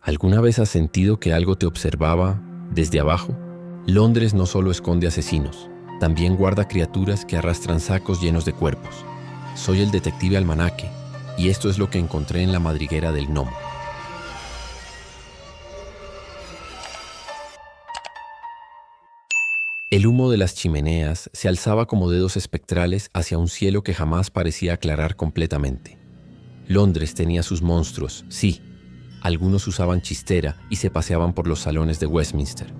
¿Alguna vez has sentido que algo te observaba desde abajo? Londres no solo esconde asesinos, también guarda criaturas que arrastran sacos llenos de cuerpos. Soy el detective Almanaque, y esto es lo que encontré en la madriguera del gnomo. El humo de las chimeneas se alzaba como dedos espectrales hacia un cielo que jamás parecía aclarar completamente. Londres tenía sus monstruos, sí. Algunos usaban chistera y se paseaban por los salones de Westminster.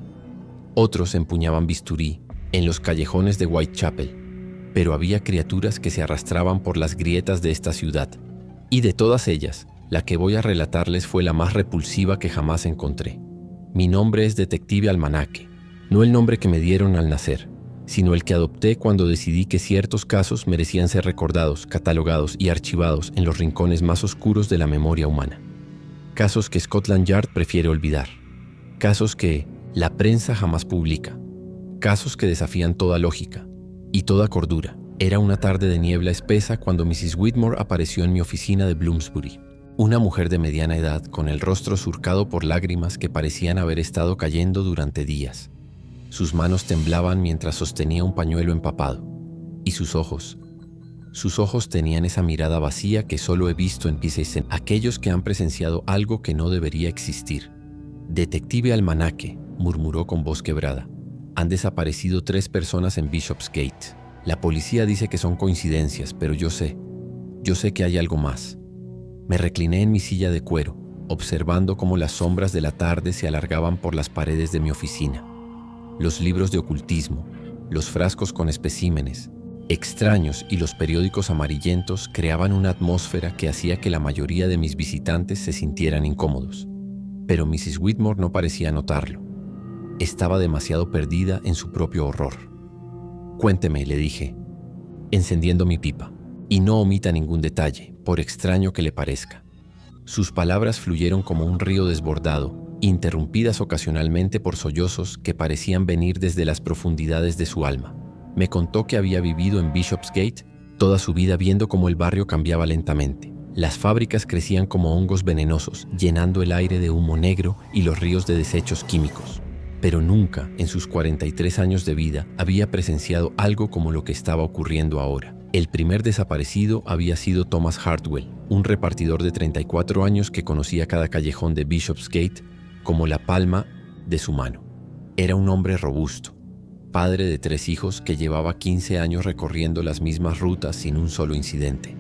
Otros empuñaban bisturí en los callejones de Whitechapel. Pero había criaturas que se arrastraban por las grietas de esta ciudad. Y de todas ellas, la que voy a relatarles fue la más repulsiva que jamás encontré. Mi nombre es Detective Almanaque. No el nombre que me dieron al nacer, sino el que adopté cuando decidí que ciertos casos merecían ser recordados, catalogados y archivados en los rincones más oscuros de la memoria humana. Casos que Scotland Yard prefiere olvidar. Casos que la prensa jamás publica. Casos que desafían toda lógica y toda cordura. Era una tarde de niebla espesa cuando Mrs. Whitmore apareció en mi oficina de Bloomsbury. Una mujer de mediana edad con el rostro surcado por lágrimas que parecían haber estado cayendo durante días. Sus manos temblaban mientras sostenía un pañuelo empapado. Y sus ojos tenían esa mirada vacía que solo he visto en piezas en aquellos que han presenciado algo que no debería existir. Detective Almanaque, murmuró con voz quebrada. Han desaparecido 3 personas en Bishopsgate. La policía dice que son coincidencias, pero yo sé que hay algo más. Me recliné en mi silla de cuero, observando cómo las sombras de la tarde se alargaban por las paredes de mi oficina. Los libros de ocultismo, los frascos con especímenes extraños y los periódicos amarillentos creaban una atmósfera que hacía que la mayoría de mis visitantes se sintieran incómodos. Pero Mrs. Whitmore no parecía notarlo. Estaba demasiado perdida en su propio horror. Cuénteme, le dije, encendiendo mi pipa, y no omita ningún detalle, por extraño que le parezca. Sus palabras fluyeron como un río desbordado, interrumpidas ocasionalmente por sollozos que parecían venir desde las profundidades de su alma. Me contó que había vivido en Bishopsgate toda su vida viendo cómo el barrio cambiaba lentamente. Las fábricas crecían como hongos venenosos, llenando el aire de humo negro y los ríos de desechos químicos. Pero nunca, en sus 43 años de vida, había presenciado algo como lo que estaba ocurriendo ahora. El primer desaparecido había sido Thomas Hartwell, un repartidor de 34 años que conocía cada callejón de Bishopsgate como la palma de su mano. Era un hombre robusto, padre de 3 hijos que llevaba 15 años recorriendo las mismas rutas sin un solo incidente.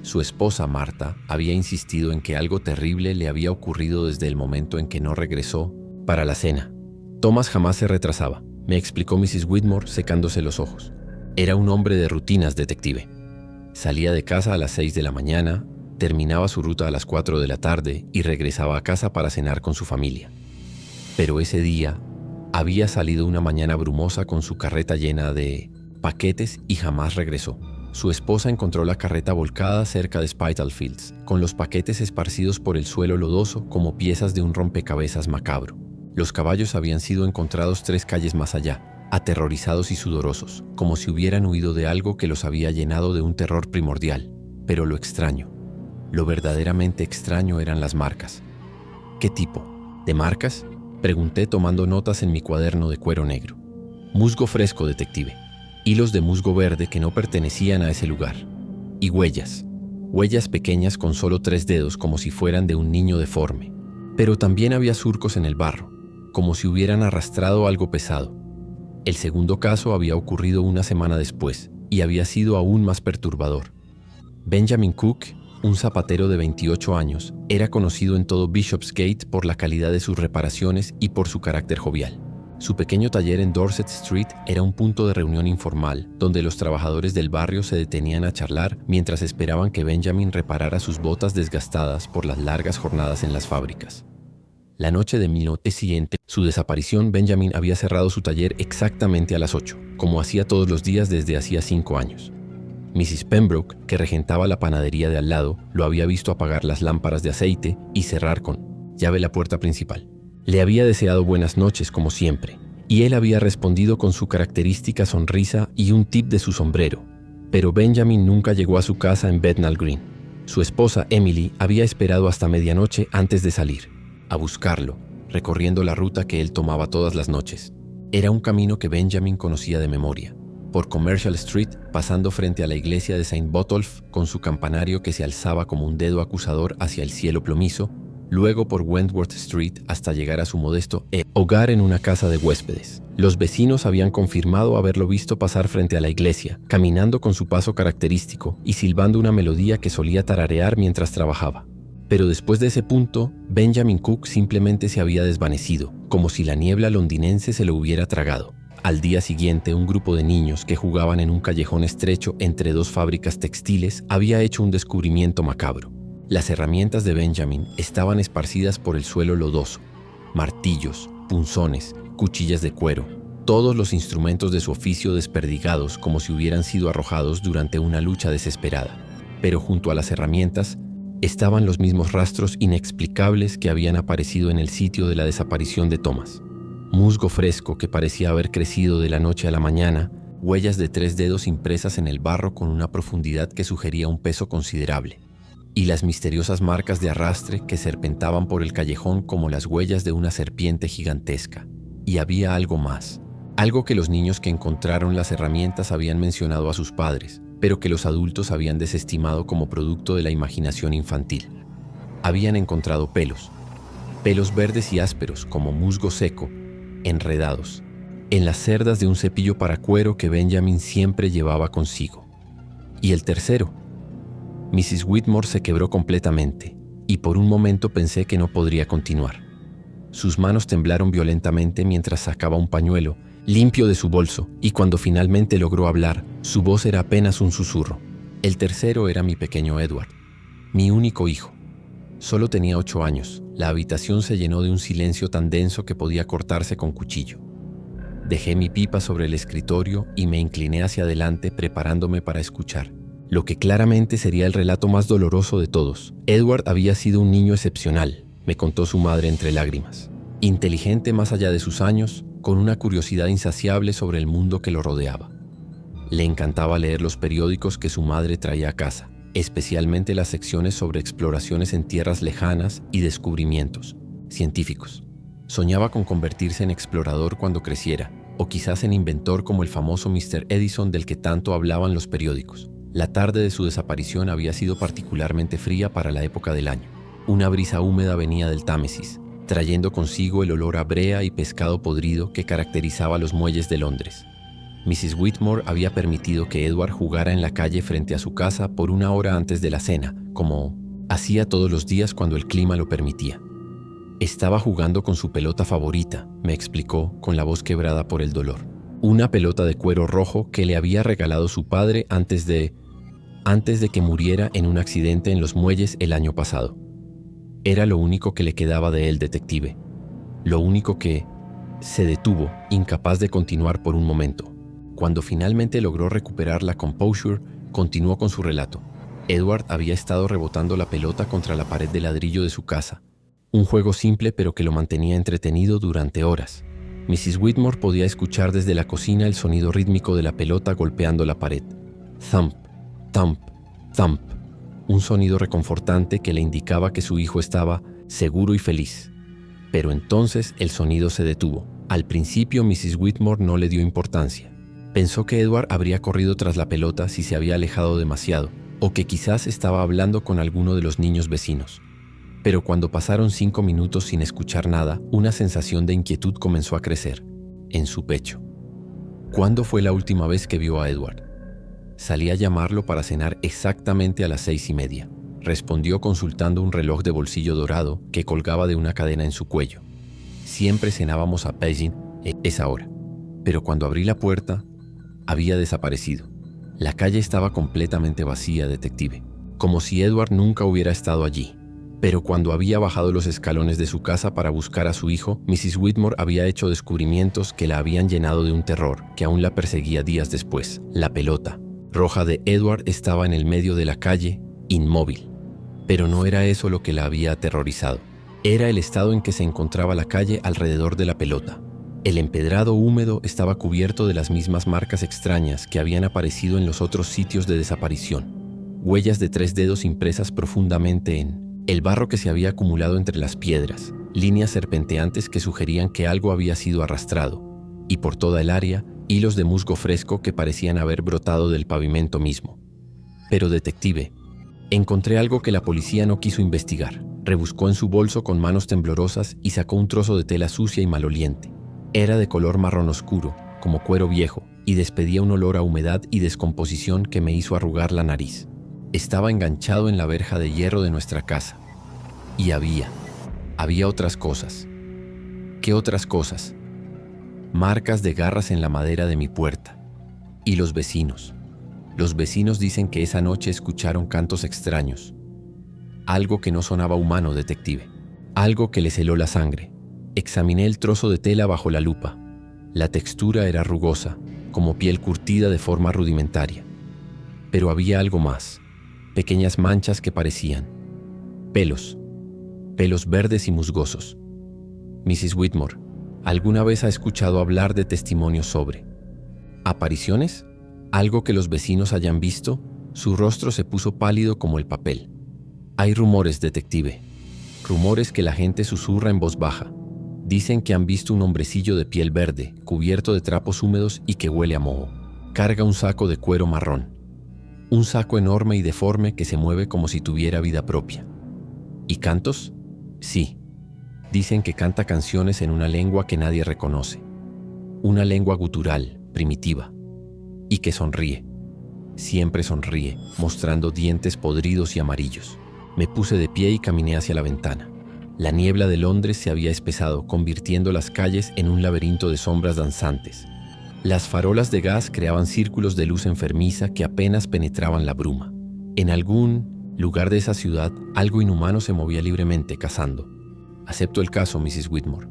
Su esposa, Marta, había insistido en que algo terrible le había ocurrido desde el momento en que no regresó para la cena. Thomas jamás se retrasaba, me explicó Mrs. Whitmore secándose los ojos. Era un hombre de rutinas, detective. Salía de casa a las 6 de la mañana, terminaba su ruta a las 4 de la tarde y regresaba a casa para cenar con su familia. Pero ese día había salido una mañana brumosa con su carreta llena de paquetes y jamás regresó. Su esposa encontró la carreta volcada cerca de Spitalfields, con los paquetes esparcidos por el suelo lodoso como piezas de un rompecabezas macabro. Los caballos habían sido encontrados 3 calles más allá, aterrorizados y sudorosos, como si hubieran huido de algo que los había llenado de un terror primordial. Pero lo extraño, lo verdaderamente extraño eran las marcas. ¿Qué tipo? ¿De marcas? Pregunté tomando notas en mi cuaderno de cuero negro. Musgo fresco, detective. Hilos de musgo verde que no pertenecían a ese lugar. Y huellas. Huellas pequeñas con solo 3 dedos como si fueran de un niño deforme. Pero también había surcos en el barro, como si hubieran arrastrado algo pesado. El segundo caso había ocurrido una semana después y había sido aún más perturbador. Benjamin Cook, un zapatero de 28 años, era conocido en todo Bishopsgate por la calidad de sus reparaciones y por su carácter jovial. Su pequeño taller en Dorset Street era un punto de reunión informal, donde los trabajadores del barrio se detenían a charlar mientras esperaban que Benjamin reparara sus botas desgastadas por las largas jornadas en las fábricas. La noche de mi noche siguiente, su desaparición, Benjamin había cerrado su taller exactamente a las 8, como hacía todos los días desde hacía 5 años. Mrs. Pembroke, que regentaba la panadería de al lado, lo había visto apagar las lámparas de aceite y cerrar con llave la puerta principal. Le había deseado buenas noches, como siempre, y él había respondido con su característica sonrisa y un tip de su sombrero. Pero Benjamin nunca llegó a su casa en Bethnal Green. Su esposa, Emily, había esperado hasta medianoche antes de salir. a buscarlo, recorriendo la ruta que él tomaba todas las noches. Era un camino que Benjamin conocía de memoria. Por Commercial Street, pasando frente a la iglesia de Saint Botolph, con su campanario que se alzaba como un dedo acusador hacia el cielo plomizo, luego por Wentworth Street hasta llegar a su modesto hogar en una casa de huéspedes. Los vecinos habían confirmado haberlo visto pasar frente a la iglesia, caminando con su paso característico y silbando una melodía que solía tararear mientras trabajaba. Pero después de ese punto, Benjamin Cook simplemente se había desvanecido, como si la niebla londinense se lo hubiera tragado. Al día siguiente, un grupo de niños que jugaban en un callejón estrecho entre dos fábricas textiles había hecho un descubrimiento macabro. Las herramientas de Benjamin estaban esparcidas por el suelo lodoso. Martillos, punzones, cuchillas de cuero, todos los instrumentos de su oficio desperdigados como si hubieran sido arrojados durante una lucha desesperada. Pero junto a las herramientas estaban los mismos rastros inexplicables que habían aparecido en el sitio de la desaparición de Thomas. Musgo fresco que parecía haber crecido de la noche a la mañana, huellas de 3 dedos impresas en el barro con una profundidad que sugería un peso considerable, y las misteriosas marcas de arrastre que serpentaban por el callejón como las huellas de una serpiente gigantesca. Y había algo más, algo que los niños que encontraron las herramientas habían mencionado a sus padres, pero que los adultos habían desestimado como producto de la imaginación infantil. Habían encontrado pelos verdes y ásperos como musgo seco, enredados en las cerdas de un cepillo para cuero que Benjamin siempre llevaba consigo. Y el tercero. Mrs. Whitmore se quebró completamente, y por un momento pensé que no podría continuar. Sus manos temblaron violentamente mientras sacaba un pañuelo limpio de su bolso, y cuando finalmente logró hablar, su voz era apenas un susurro. El tercero era mi pequeño Edward, mi único hijo. Solo tenía 8 años. La habitación se llenó de un silencio tan denso que podía cortarse con cuchillo. Dejé mi pipa sobre el escritorio y me incliné hacia adelante preparándome para escuchar lo que claramente sería el relato más doloroso de todos. Edward había sido un niño excepcional, me contó su madre entre lágrimas. Inteligente más allá de sus años, con una curiosidad insaciable sobre el mundo que lo rodeaba. Le encantaba leer los periódicos que su madre traía a casa, especialmente las secciones sobre exploraciones en tierras lejanas y descubrimientos científicos. Soñaba con convertirse en explorador cuando creciera, o quizás en inventor como el famoso Mr. Edison del que tanto hablaban los periódicos. La tarde de su desaparición había sido particularmente fría para la época del año. Una brisa húmeda venía del Támesis, trayendo consigo el olor a brea y pescado podrido que caracterizaba los muelles de Londres. Mrs. Whitmore había permitido que Edward jugara en la calle frente a su casa por 1 hora antes de la cena, como hacía todos los días cuando el clima lo permitía. Estaba jugando con su pelota favorita, me explicó con la voz quebrada por el dolor. Una pelota de cuero rojo que le había regalado su padre antes de que muriera en un accidente en los muelles el año pasado. Era lo único que le quedaba de él, detective. Lo único que... Se detuvo, incapaz de continuar por un momento. Cuando finalmente logró recuperar la composure, continuó con su relato. Edward había estado rebotando la pelota contra la pared de ladrillo de su casa. Un juego simple pero que lo mantenía entretenido durante horas. Mrs. Whitmore podía escuchar desde la cocina el sonido rítmico de la pelota golpeando la pared. Thump, thump, thump. Un sonido reconfortante que le indicaba que su hijo estaba seguro y feliz. Pero entonces el sonido se detuvo. Al principio Mrs. Whitmore no le dio importancia. Pensó que Edward habría corrido tras la pelota si se había alejado demasiado, o que quizás estaba hablando con alguno de los niños vecinos. Pero cuando pasaron 5 minutos sin escuchar nada, una sensación de inquietud comenzó a crecer en su pecho. ¿Cuándo fue la última vez que vio a Edward? Salí a llamarlo para cenar exactamente a las 6:30. Respondió consultando un reloj de bolsillo dorado que colgaba de una cadena en su cuello. Siempre cenábamos a Pagin a esa hora. Pero cuando abrí la puerta, había desaparecido. La calle estaba completamente vacía, detective, como si Edward nunca hubiera estado allí. Pero cuando había bajado los escalones de su casa para buscar a su hijo, Mrs. Whitmore había hecho descubrimientos que la habían llenado de un terror que aún la perseguía días después. La pelota roja de Edward estaba en el medio de la calle, inmóvil. Pero no era eso lo que la había aterrorizado. Era el estado en que se encontraba la calle alrededor de la pelota. El empedrado húmedo estaba cubierto de las mismas marcas extrañas que habían aparecido en los otros sitios de desaparición. Huellas de 3 dedos impresas profundamente en el barro que se había acumulado entre las piedras, líneas serpenteantes que sugerían que algo había sido arrastrado, y por toda el área, hilos de musgo fresco que parecían haber brotado del pavimento mismo. Pero, detective, encontré algo que la policía no quiso investigar. Rebuscó en su bolso con manos temblorosas y sacó un trozo de tela sucia y maloliente. Era de color marrón oscuro, como cuero viejo, y despedía un olor a humedad y descomposición que me hizo arrugar la nariz. Estaba enganchado en la verja de hierro de nuestra casa. Y había otras cosas. ¿Qué otras cosas? Marcas de garras en la madera de mi puerta. Y los vecinos. Los vecinos dicen que esa noche escucharon cantos extraños. Algo que no sonaba humano, detective. Algo que les heló la sangre. Examiné el trozo de tela bajo la lupa. La textura era rugosa, como piel curtida de forma rudimentaria. Pero había algo más. Pequeñas manchas que parecían pelos. Pelos verdes y musgosos. Mrs. Whitmore, ¿alguna vez ha escuchado hablar de testimonios sobre apariciones? ¿Algo que los vecinos hayan visto? Su rostro se puso pálido como el papel. Hay rumores, detective. Rumores que la gente susurra en voz baja. Dicen que han visto un hombrecillo de piel verde, cubierto de trapos húmedos y que huele a moho. Carga un saco de cuero marrón. Un saco enorme y deforme que se mueve como si tuviera vida propia. ¿Y cantos? Sí. Dicen que canta canciones en una lengua que nadie reconoce. Una lengua gutural, primitiva. Y que sonríe. Siempre sonríe, mostrando dientes podridos y amarillos. Me puse de pie y caminé hacia la ventana. La niebla de Londres se había espesado, convirtiendo las calles en un laberinto de sombras danzantes. Las farolas de gas creaban círculos de luz enfermiza que apenas penetraban la bruma. En algún lugar de esa ciudad, algo inhumano se movía libremente, cazando. Acepto el caso, Mrs. Whitmore,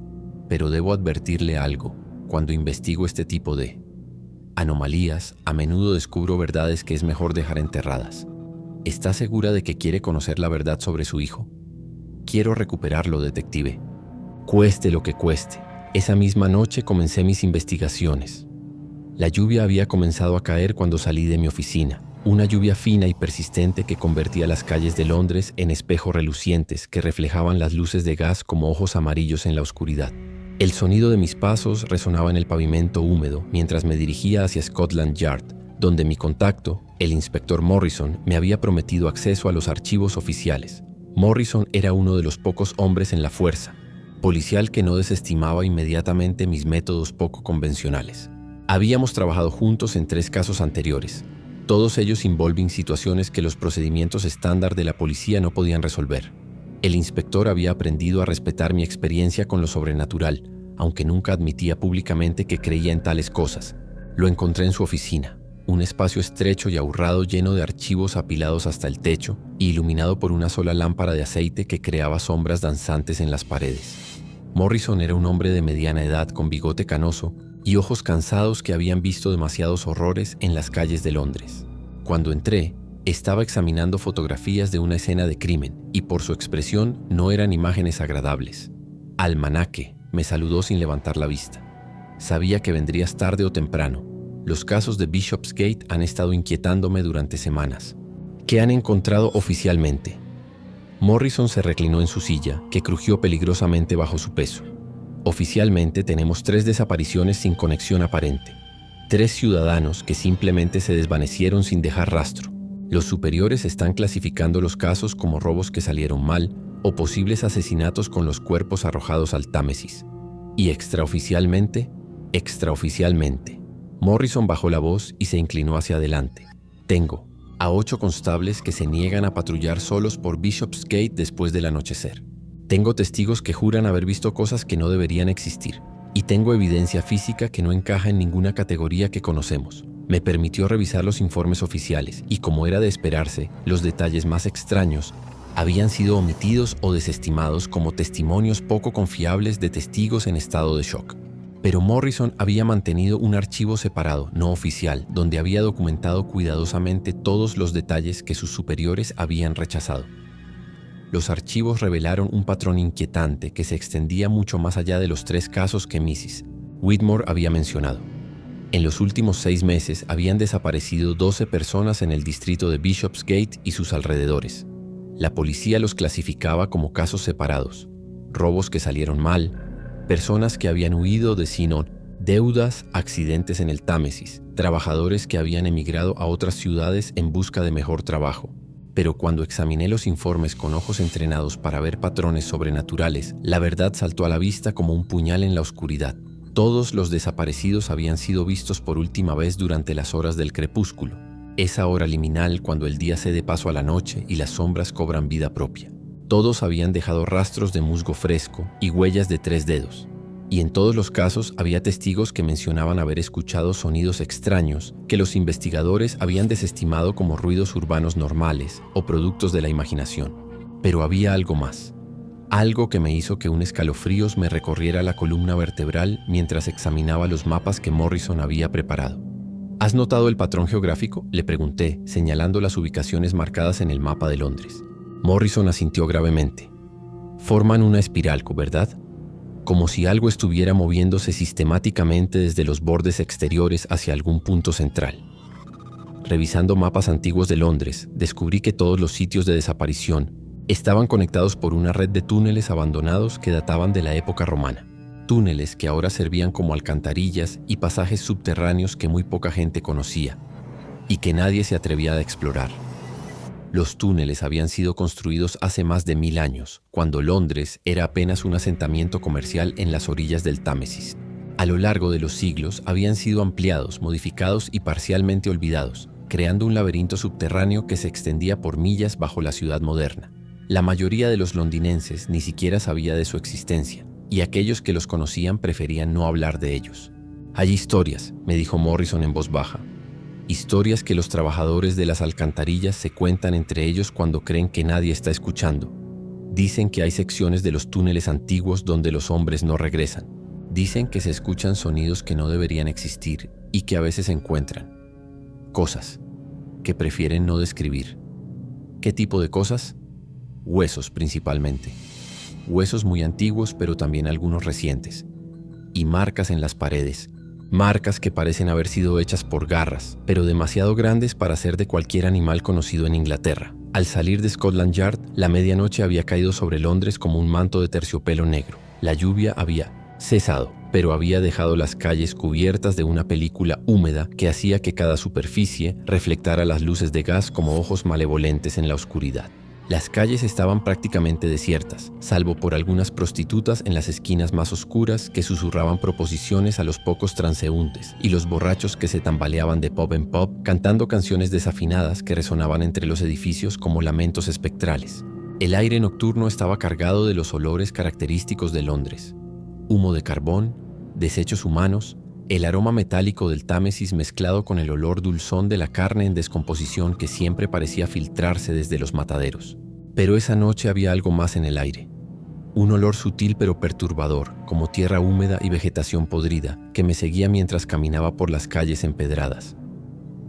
pero debo advertirle algo. Cuando investigo este tipo de anomalías, a menudo descubro verdades que es mejor dejar enterradas. ¿Está segura de que quiere conocer la verdad sobre su hijo? Quiero recuperarlo, detective. Cueste lo que cueste. Esa misma noche comencé mis investigaciones. La lluvia había comenzado a caer cuando salí de mi oficina. Una lluvia fina y persistente que convertía las calles de Londres en espejos relucientes que reflejaban las luces de gas como ojos amarillos en la oscuridad. El sonido de mis pasos resonaba en el pavimento húmedo mientras me dirigía hacia Scotland Yard, donde mi contacto, el inspector Morrison, me había prometido acceso a los archivos oficiales. Morrison era uno de los pocos hombres en la fuerza policial que no desestimaba inmediatamente mis métodos poco convencionales. Habíamos trabajado juntos en 3 casos anteriores. Todos ellos involvían situaciones que los procedimientos estándar de la policía no podían resolver. El inspector había aprendido a respetar mi experiencia con lo sobrenatural, aunque nunca admitía públicamente que creía en tales cosas. Lo encontré en su oficina, un espacio estrecho y ahurrado lleno de archivos apilados hasta el techo y iluminado por una sola lámpara de aceite que creaba sombras danzantes en las paredes. Morrison era un hombre de mediana edad con bigote canoso y ojos cansados que habían visto demasiados horrores en las calles de Londres. Cuando entré, estaba examinando fotografías de una escena de crimen y por su expresión no eran imágenes agradables. Almanaque, me saludó sin levantar la vista. Sabía que vendrías tarde o temprano. Los casos de Bishopsgate han estado inquietándome durante semanas. ¿Qué han encontrado oficialmente? Morrison se reclinó en su silla, que crujió peligrosamente bajo su peso. Oficialmente tenemos 3 desapariciones sin conexión aparente. 3 ciudadanos que simplemente se desvanecieron sin dejar rastro. Los superiores están clasificando los casos como robos que salieron mal o posibles asesinatos con los cuerpos arrojados al Támesis. Y extraoficialmente. Morrison bajó la voz y se inclinó hacia adelante. Tengo a 8 constables que se niegan a patrullar solos por Bishopsgate después del anochecer. Tengo testigos que juran haber visto cosas que no deberían existir. Y tengo evidencia física que no encaja en ninguna categoría que conocemos. Me permitió revisar los informes oficiales y, como era de esperarse, los detalles más extraños habían sido omitidos o desestimados como testimonios poco confiables de testigos en estado de shock. Pero Morrison había mantenido un archivo separado, no oficial, donde había documentado cuidadosamente todos los detalles que sus superiores habían rechazado. Los archivos revelaron un patrón inquietante que se extendía mucho más allá de los 3 casos que Mrs. Whitmore había mencionado. En los últimos 6 meses habían desaparecido 12 personas en el distrito de Bishopsgate y sus alrededores. La policía los clasificaba como casos separados. robos que salieron mal, personas que habían huido de Sinon, deudas, accidentes en el Támesis, trabajadores que habían emigrado a otras ciudades en busca de mejor trabajo. Pero cuando examiné los informes con ojos entrenados para ver patrones sobrenaturales, la verdad saltó a la vista como un puñal en la oscuridad. Todos los desaparecidos habían sido vistos por última vez durante las horas del crepúsculo, esa hora liminal cuando el día cede paso a la noche y las sombras cobran vida propia. Todos habían dejado rastros de musgo fresco y huellas de 3 dedos. Y en todos los casos había testigos que mencionaban haber escuchado sonidos extraños que los investigadores habían desestimado como ruidos urbanos normales o productos de la imaginación. Pero había algo más. Algo que me hizo que un escalofríos me recorriera la columna vertebral mientras examinaba los mapas que Morrison había preparado. ¿Has notado el patrón geográfico?, le pregunté, señalando las ubicaciones marcadas en el mapa de Londres. Morrison asintió gravemente. Forman una espiral, ¿verdad? Como si algo estuviera moviéndose sistemáticamente desde los bordes exteriores hacia algún punto central. Revisando mapas antiguos de Londres, descubrí que todos los sitios de desaparición estaban conectados por una red de túneles abandonados que databan de la época romana. Túneles que ahora servían como alcantarillas y pasajes subterráneos que muy poca gente conocía y que nadie se atrevía a explorar. Los túneles habían sido construidos hace más de 1000 años, cuando Londres era apenas un asentamiento comercial en las orillas del Támesis. A lo largo de los siglos habían sido ampliados, modificados y parcialmente olvidados, creando un laberinto subterráneo que se extendía por millas bajo la ciudad moderna. La mayoría de los londinenses ni siquiera sabía de su existencia, y aquellos que los conocían preferían no hablar de ellos. Hay historias, me dijo Morrison en voz baja. Historias que los trabajadores de las alcantarillas se cuentan entre ellos cuando creen que nadie está escuchando. Dicen que hay secciones de los túneles antiguos donde los hombres no regresan. Dicen que se escuchan sonidos que no deberían existir y que a veces se encuentran. Cosas que prefieren no describir. ¿Qué tipo de cosas? Huesos principalmente. Huesos muy antiguos, pero también algunos recientes. Y marcas en las paredes. Marcas que parecen haber sido hechas por garras, pero demasiado grandes para ser de cualquier animal conocido en Inglaterra. Al salir de Scotland Yard, la medianoche había caído sobre Londres como un manto de terciopelo negro. La lluvia había cesado, pero había dejado las calles cubiertas de una película húmeda que hacía que cada superficie reflectara las luces de gas como ojos malevolentes en la oscuridad. Las calles estaban prácticamente desiertas, salvo por algunas prostitutas en las esquinas más oscuras que susurraban proposiciones a los pocos transeúntes y los borrachos que se tambaleaban de pub en pub cantando canciones desafinadas que resonaban entre los edificios como lamentos espectrales. El aire nocturno estaba cargado de los olores característicos de Londres. Humo de carbón, desechos humanos, el aroma metálico del Támesis mezclado con el olor dulzón de la carne en descomposición que siempre parecía filtrarse desde los mataderos. Pero esa noche había algo más en el aire. Un olor sutil pero perturbador, como tierra húmeda y vegetación podrida, que me seguía mientras caminaba por las calles empedradas.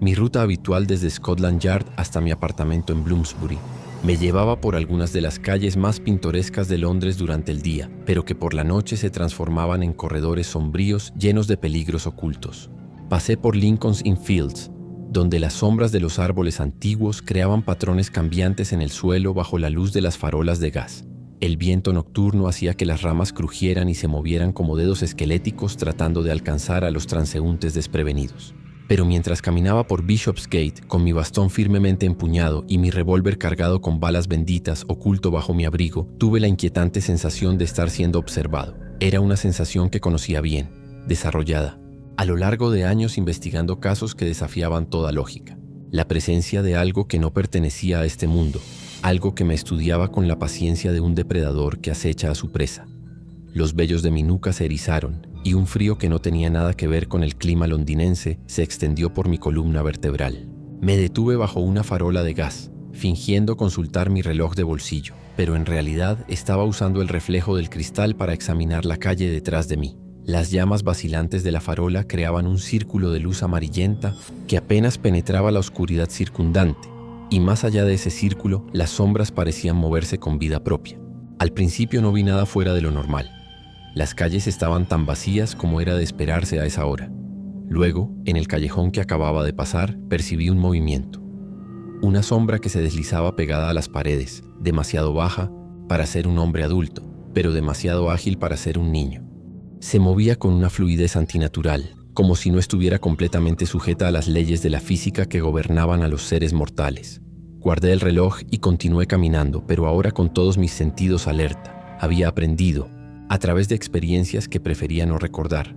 Mi ruta habitual desde Scotland Yard hasta mi apartamento en Bloomsbury me llevaba por algunas de las calles más pintorescas de Londres durante el día, pero que por la noche se transformaban en corredores sombríos llenos de peligros ocultos. Pasé por Lincoln's Inn Fields, donde las sombras de los árboles antiguos creaban patrones cambiantes en el suelo bajo la luz de las farolas de gas. El viento nocturno hacía que las ramas crujieran y se movieran como dedos esqueléticos tratando de alcanzar a los transeúntes desprevenidos. Pero mientras caminaba por Bishopsgate con mi bastón firmemente empuñado y mi revólver cargado con balas benditas oculto bajo mi abrigo, tuve la inquietante sensación de estar siendo observado. Era una sensación que conocía bien, desarrollada, a lo largo de años investigando casos que desafiaban toda lógica. La presencia de algo que no pertenecía a este mundo, algo que me estudiaba con la paciencia de un depredador que acecha a su presa. Los vellos de mi nuca se erizaron y un frío que no tenía nada que ver con el clima londinense se extendió por mi columna vertebral. Me detuve bajo una farola de gas, fingiendo consultar mi reloj de bolsillo, pero en realidad estaba usando el reflejo del cristal para examinar la calle detrás de mí. Las llamas vacilantes de la farola creaban un círculo de luz amarillenta que apenas penetraba la oscuridad circundante, y más allá de ese círculo, las sombras parecían moverse con vida propia. Al principio no vi nada fuera de lo normal. Las calles estaban tan vacías como era de esperarse a esa hora. Luego, en el callejón que acababa de pasar, percibí un movimiento. Una sombra que se deslizaba pegada a las paredes, demasiado baja para ser un hombre adulto, pero demasiado ágil para ser un niño. Se movía con una fluidez antinatural, como si no estuviera completamente sujeta a las leyes de la física que gobernaban a los seres mortales. Guardé el reloj y continué caminando, pero ahora con todos mis sentidos alerta. Había aprendido, a través de experiencias que prefería no recordar,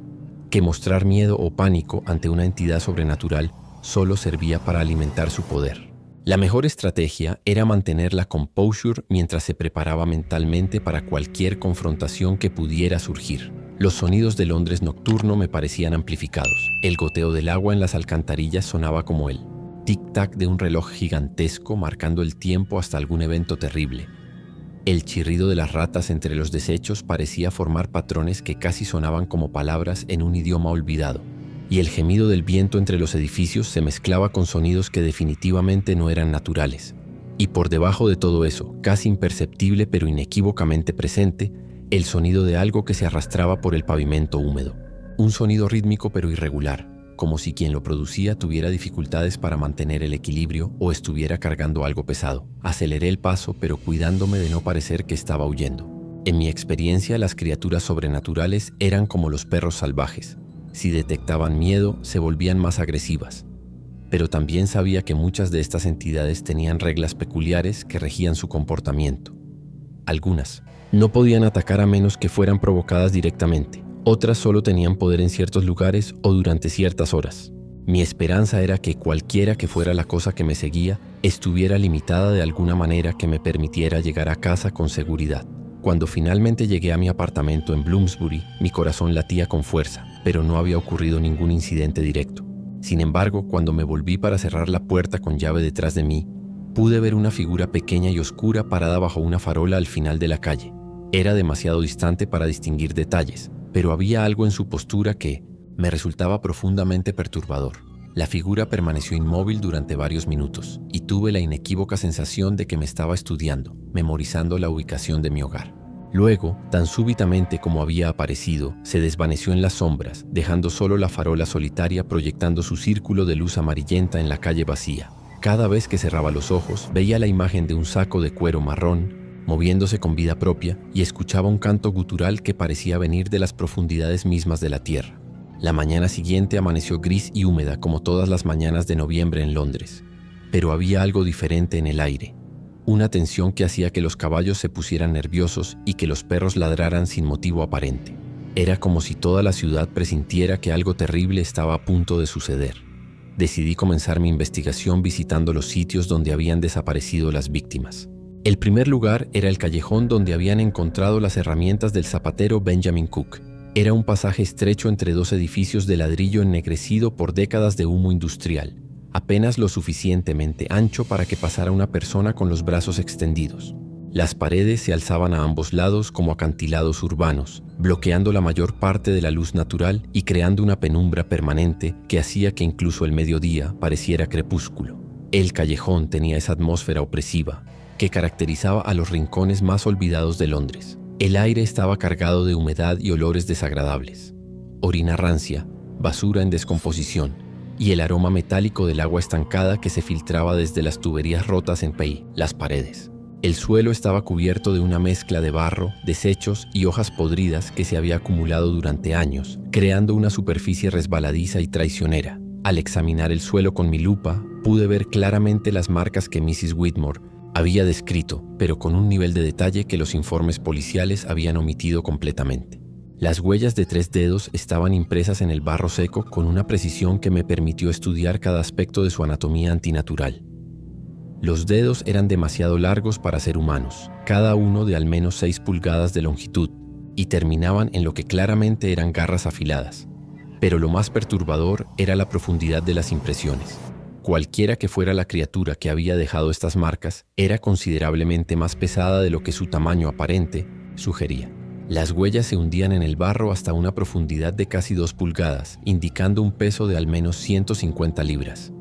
que mostrar miedo o pánico ante una entidad sobrenatural solo servía para alimentar su poder. La mejor estrategia era mantener la composure mientras se preparaba mentalmente para cualquier confrontación que pudiera surgir. Los sonidos de Londres nocturno me parecían amplificados. El goteo del agua en las alcantarillas sonaba como el tic-tac de un reloj gigantesco marcando el tiempo hasta algún evento terrible. El chirrido de las ratas entre los desechos parecía formar patrones que casi sonaban como palabras en un idioma olvidado. Y el gemido del viento entre los edificios se mezclaba con sonidos que definitivamente no eran naturales. Y por debajo de todo eso, casi imperceptible pero inequívocamente presente, el sonido de algo que se arrastraba por el pavimento húmedo. Un sonido rítmico pero irregular, como si quien lo producía tuviera dificultades para mantener el equilibrio o estuviera cargando algo pesado. Aceleré el paso, pero cuidándome de no parecer que estaba huyendo. En mi experiencia, las criaturas sobrenaturales eran como los perros salvajes. Si detectaban miedo, se volvían más agresivas. Pero también sabía que muchas de estas entidades tenían reglas peculiares que regían su comportamiento. Algunas no podían atacar a menos que fueran provocadas directamente. Otras solo tenían poder en ciertos lugares o durante ciertas horas. Mi esperanza era que cualquiera que fuera la cosa que me seguía estuviera limitada de alguna manera que me permitiera llegar a casa con seguridad. Cuando finalmente llegué a mi apartamento en Bloomsbury, mi corazón latía con fuerza, pero no había ocurrido ningún incidente directo. Sin embargo, cuando me volví para cerrar la puerta con llave detrás de mí, pude ver una figura pequeña y oscura parada bajo una farola al final de la calle. Era demasiado distante para distinguir detalles, pero había algo en su postura que me resultaba profundamente perturbador. La figura permaneció inmóvil durante varios minutos y tuve la inequívoca sensación de que me estaba estudiando, memorizando la ubicación de mi hogar. Luego, tan súbitamente como había aparecido, se desvaneció en las sombras, dejando solo la farola solitaria proyectando su círculo de luz amarillenta en la calle vacía. Cada vez que cerraba los ojos, veía la imagen de un saco de cuero marrón, moviéndose con vida propia, y escuchaba un canto gutural que parecía venir de las profundidades mismas de la tierra. La mañana siguiente amaneció gris y húmeda como todas las mañanas de noviembre en Londres, pero había algo diferente en el aire, una tensión que hacía que los caballos se pusieran nerviosos y que los perros ladraran sin motivo aparente. Era como si toda la ciudad presintiera que algo terrible estaba a punto de suceder. Decidí comenzar mi investigación visitando los sitios donde habían desaparecido las víctimas. El primer lugar era el callejón donde habían encontrado las herramientas del zapatero Benjamin Cook. Era un pasaje estrecho entre dos edificios de ladrillo ennegrecido por décadas de humo industrial, apenas lo suficientemente ancho para que pasara una persona con los brazos extendidos. Las paredes se alzaban a ambos lados como acantilados urbanos, bloqueando la mayor parte de la luz natural y creando una penumbra permanente que hacía que incluso el mediodía pareciera crepúsculo. El callejón tenía esa atmósfera opresiva que caracterizaba a los rincones más olvidados de Londres. El aire estaba cargado de humedad y olores desagradables, orina rancia, basura en descomposición y el aroma metálico del agua estancada que se filtraba desde las tuberías rotas en las paredes. El suelo estaba cubierto de una mezcla de barro, desechos y hojas podridas que se había acumulado durante años, creando una superficie resbaladiza y traicionera. Al examinar el suelo con mi lupa, pude ver claramente las marcas que Mrs. Whitmore había descrito, pero con un nivel de detalle que los informes policiales habían omitido completamente. Las huellas de 3 dedos estaban impresas en el barro seco con una precisión que me permitió estudiar cada aspecto de su anatomía antinatural. Los dedos eran demasiado largos para ser humanos, cada uno de al menos 6 pulgadas de longitud, y terminaban en lo que claramente eran garras afiladas. Pero lo más perturbador era la profundidad de las impresiones. Cualquiera que fuera la criatura que había dejado estas marcas, era considerablemente más pesada de lo que su tamaño aparente sugería. Las huellas se hundían en el barro hasta una profundidad de casi 2 pulgadas, indicando un peso de al menos 150 libras.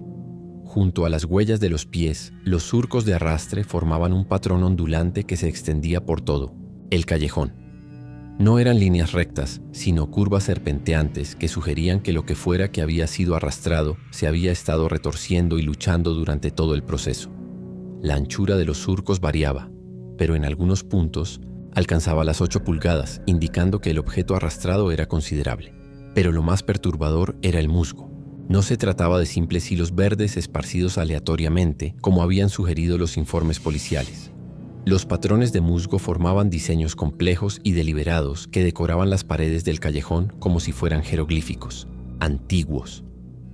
Junto a las huellas de los pies, los surcos de arrastre formaban un patrón ondulante que se extendía por todo el callejón. No eran líneas rectas, sino curvas serpenteantes que sugerían que lo que fuera que había sido arrastrado se había estado retorciendo y luchando durante todo el proceso. La anchura de los surcos variaba, pero en algunos puntos Alcanzaba las 8 pulgadas, indicando que el objeto arrastrado era considerable. Pero lo más perturbador era el musgo. No se trataba de simples hilos verdes esparcidos aleatoriamente, como habían sugerido los informes policiales. Los patrones de musgo formaban diseños complejos y deliberados que decoraban las paredes del callejón como si fueran jeroglíficos, antiguos.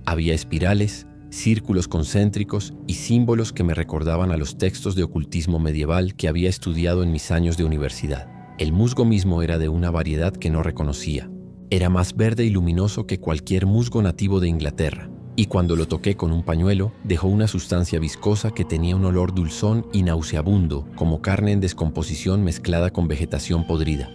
Había espirales, círculos concéntricos y símbolos que me recordaban a los textos de ocultismo medieval que había estudiado en mis años de universidad. El musgo mismo era de una variedad que no reconocía. Era más verde y luminoso que cualquier musgo nativo de Inglaterra, y cuando lo toqué con un pañuelo, dejó una sustancia viscosa que tenía un olor dulzón y nauseabundo, como carne en descomposición mezclada con vegetación podrida.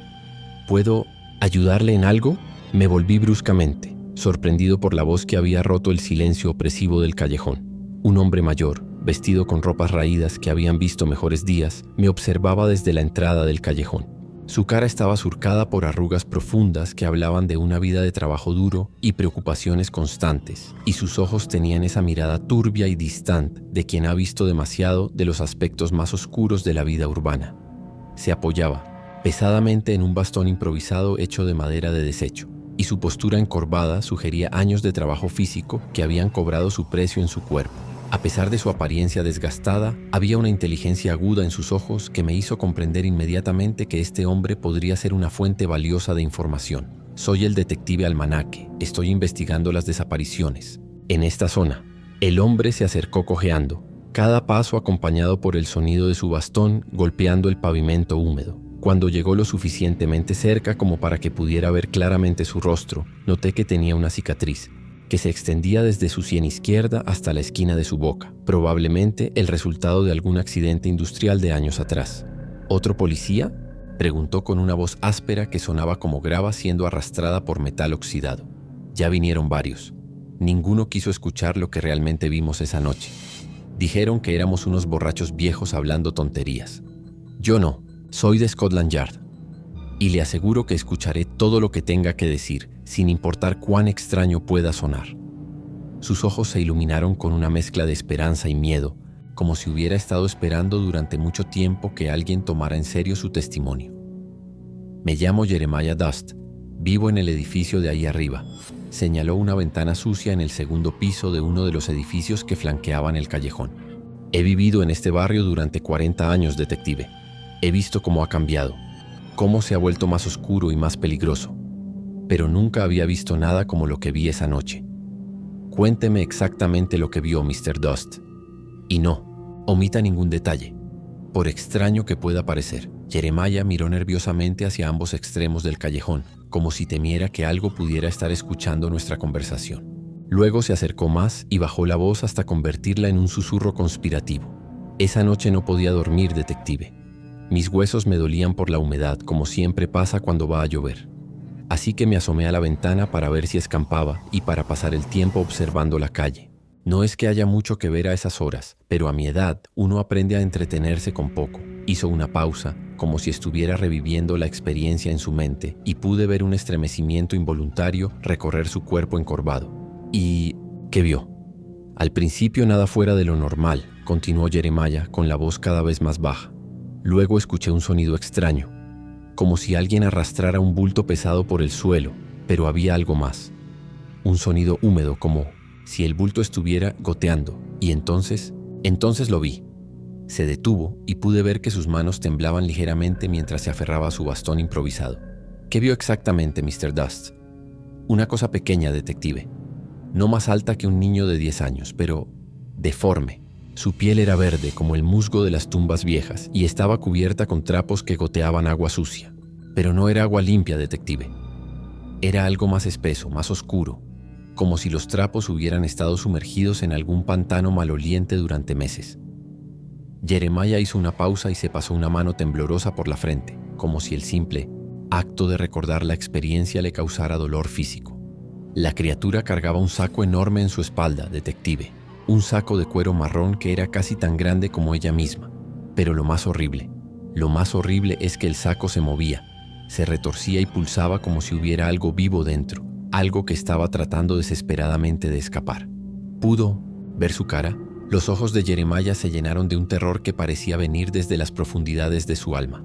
¿Puedo ayudarle en algo? Me volví bruscamente, sorprendido por la voz que había roto el silencio opresivo del callejón. Un hombre mayor, vestido con ropas raídas que habían visto mejores días, me observaba desde la entrada del callejón. Su cara estaba surcada por arrugas profundas que hablaban de una vida de trabajo duro y preocupaciones constantes, y sus ojos tenían esa mirada turbia y distante de quien ha visto demasiado de los aspectos más oscuros de la vida urbana. Se apoyaba pesadamente en un bastón improvisado hecho de madera de desecho, y su postura encorvada sugería años de trabajo físico que habían cobrado su precio en su cuerpo. A pesar de su apariencia desgastada, había una inteligencia aguda en sus ojos que me hizo comprender inmediatamente que este hombre podría ser una fuente valiosa de información. Soy el detective Almanaque. Estoy investigando las desapariciones. En esta zona, el hombre se acercó cojeando, cada paso acompañado por el sonido de su bastón golpeando el pavimento húmedo. Cuando llegó lo suficientemente cerca como para que pudiera ver claramente su rostro, noté que tenía una cicatriz que se extendía desde su sien izquierda hasta la esquina de su boca, probablemente el resultado de algún accidente industrial de años atrás. ¿Otro policía?, preguntó con una voz áspera que sonaba como grava siendo arrastrada por metal oxidado. Ya vinieron varios. Ninguno quiso escuchar lo que realmente vimos esa noche. Dijeron que éramos unos borrachos viejos hablando tonterías. Yo no, soy de Scotland Yard. Y le aseguro que escucharé todo lo que tenga que decir, sin importar cuán extraño pueda sonar. Sus ojos se iluminaron con una mezcla de esperanza y miedo, como si hubiera estado esperando durante mucho tiempo que alguien tomara en serio su testimonio. Me llamo Jeremiah Dust, vivo en el edificio de ahí arriba. Señaló una ventana sucia en el segundo piso de uno de los edificios que flanqueaban el callejón. He vivido en este barrio durante 40 años, detective. He visto cómo ha cambiado, cómo se ha vuelto más oscuro y más peligroso, pero nunca había visto nada como lo que vi esa noche. Cuénteme exactamente lo que vio, Mr. Dust. Y no, omita ningún detalle, por extraño que pueda parecer. Jeremiah miró nerviosamente hacia ambos extremos del callejón, como si temiera que algo pudiera estar escuchando nuestra conversación. Luego se acercó más y bajó la voz hasta convertirla en un susurro conspirativo. Esa noche no podía dormir, detective. Mis huesos me dolían por la humedad, como siempre pasa cuando va a llover. Así que me asomé a la ventana para ver si escampaba y para pasar el tiempo observando la calle. No es que haya mucho que ver a esas horas, pero a mi edad uno aprende a entretenerse con poco. Hizo una pausa, como si estuviera reviviendo la experiencia en su mente, y pude ver un estremecimiento involuntario recorrer su cuerpo encorvado. ¿Y qué vio? Al principio nada fuera de lo normal, continuó Jeremiah con la voz cada vez más baja. Luego escuché un sonido extraño, como si alguien arrastrara un bulto pesado por el suelo, pero había algo más. Un sonido húmedo, como si el bulto estuviera goteando, y entonces lo vi. Se detuvo y pude ver que sus manos temblaban ligeramente mientras se aferraba a su bastón improvisado. ¿Qué vio exactamente, Mr. Dust? Una cosa pequeña, detective. No más alta que un niño de 10 años, pero deforme. Su piel era verde como el musgo de las tumbas viejas y estaba cubierta con trapos que goteaban agua sucia. Pero no era agua limpia, detective. Era algo más espeso, más oscuro, como si los trapos hubieran estado sumergidos en algún pantano maloliente durante meses. Jeremiah hizo una pausa y se pasó una mano temblorosa por la frente, como si el simple acto de recordar la experiencia le causara dolor físico. La criatura cargaba un saco enorme en su espalda, detective. Un saco de cuero marrón que era casi tan grande como ella misma. Pero lo más horrible es que el saco se movía, se retorcía y pulsaba como si hubiera algo vivo dentro, algo que estaba tratando desesperadamente de escapar. ¿Pudo ver su cara? Los ojos de Jeremiah se llenaron de un terror que parecía venir desde las profundidades de su alma.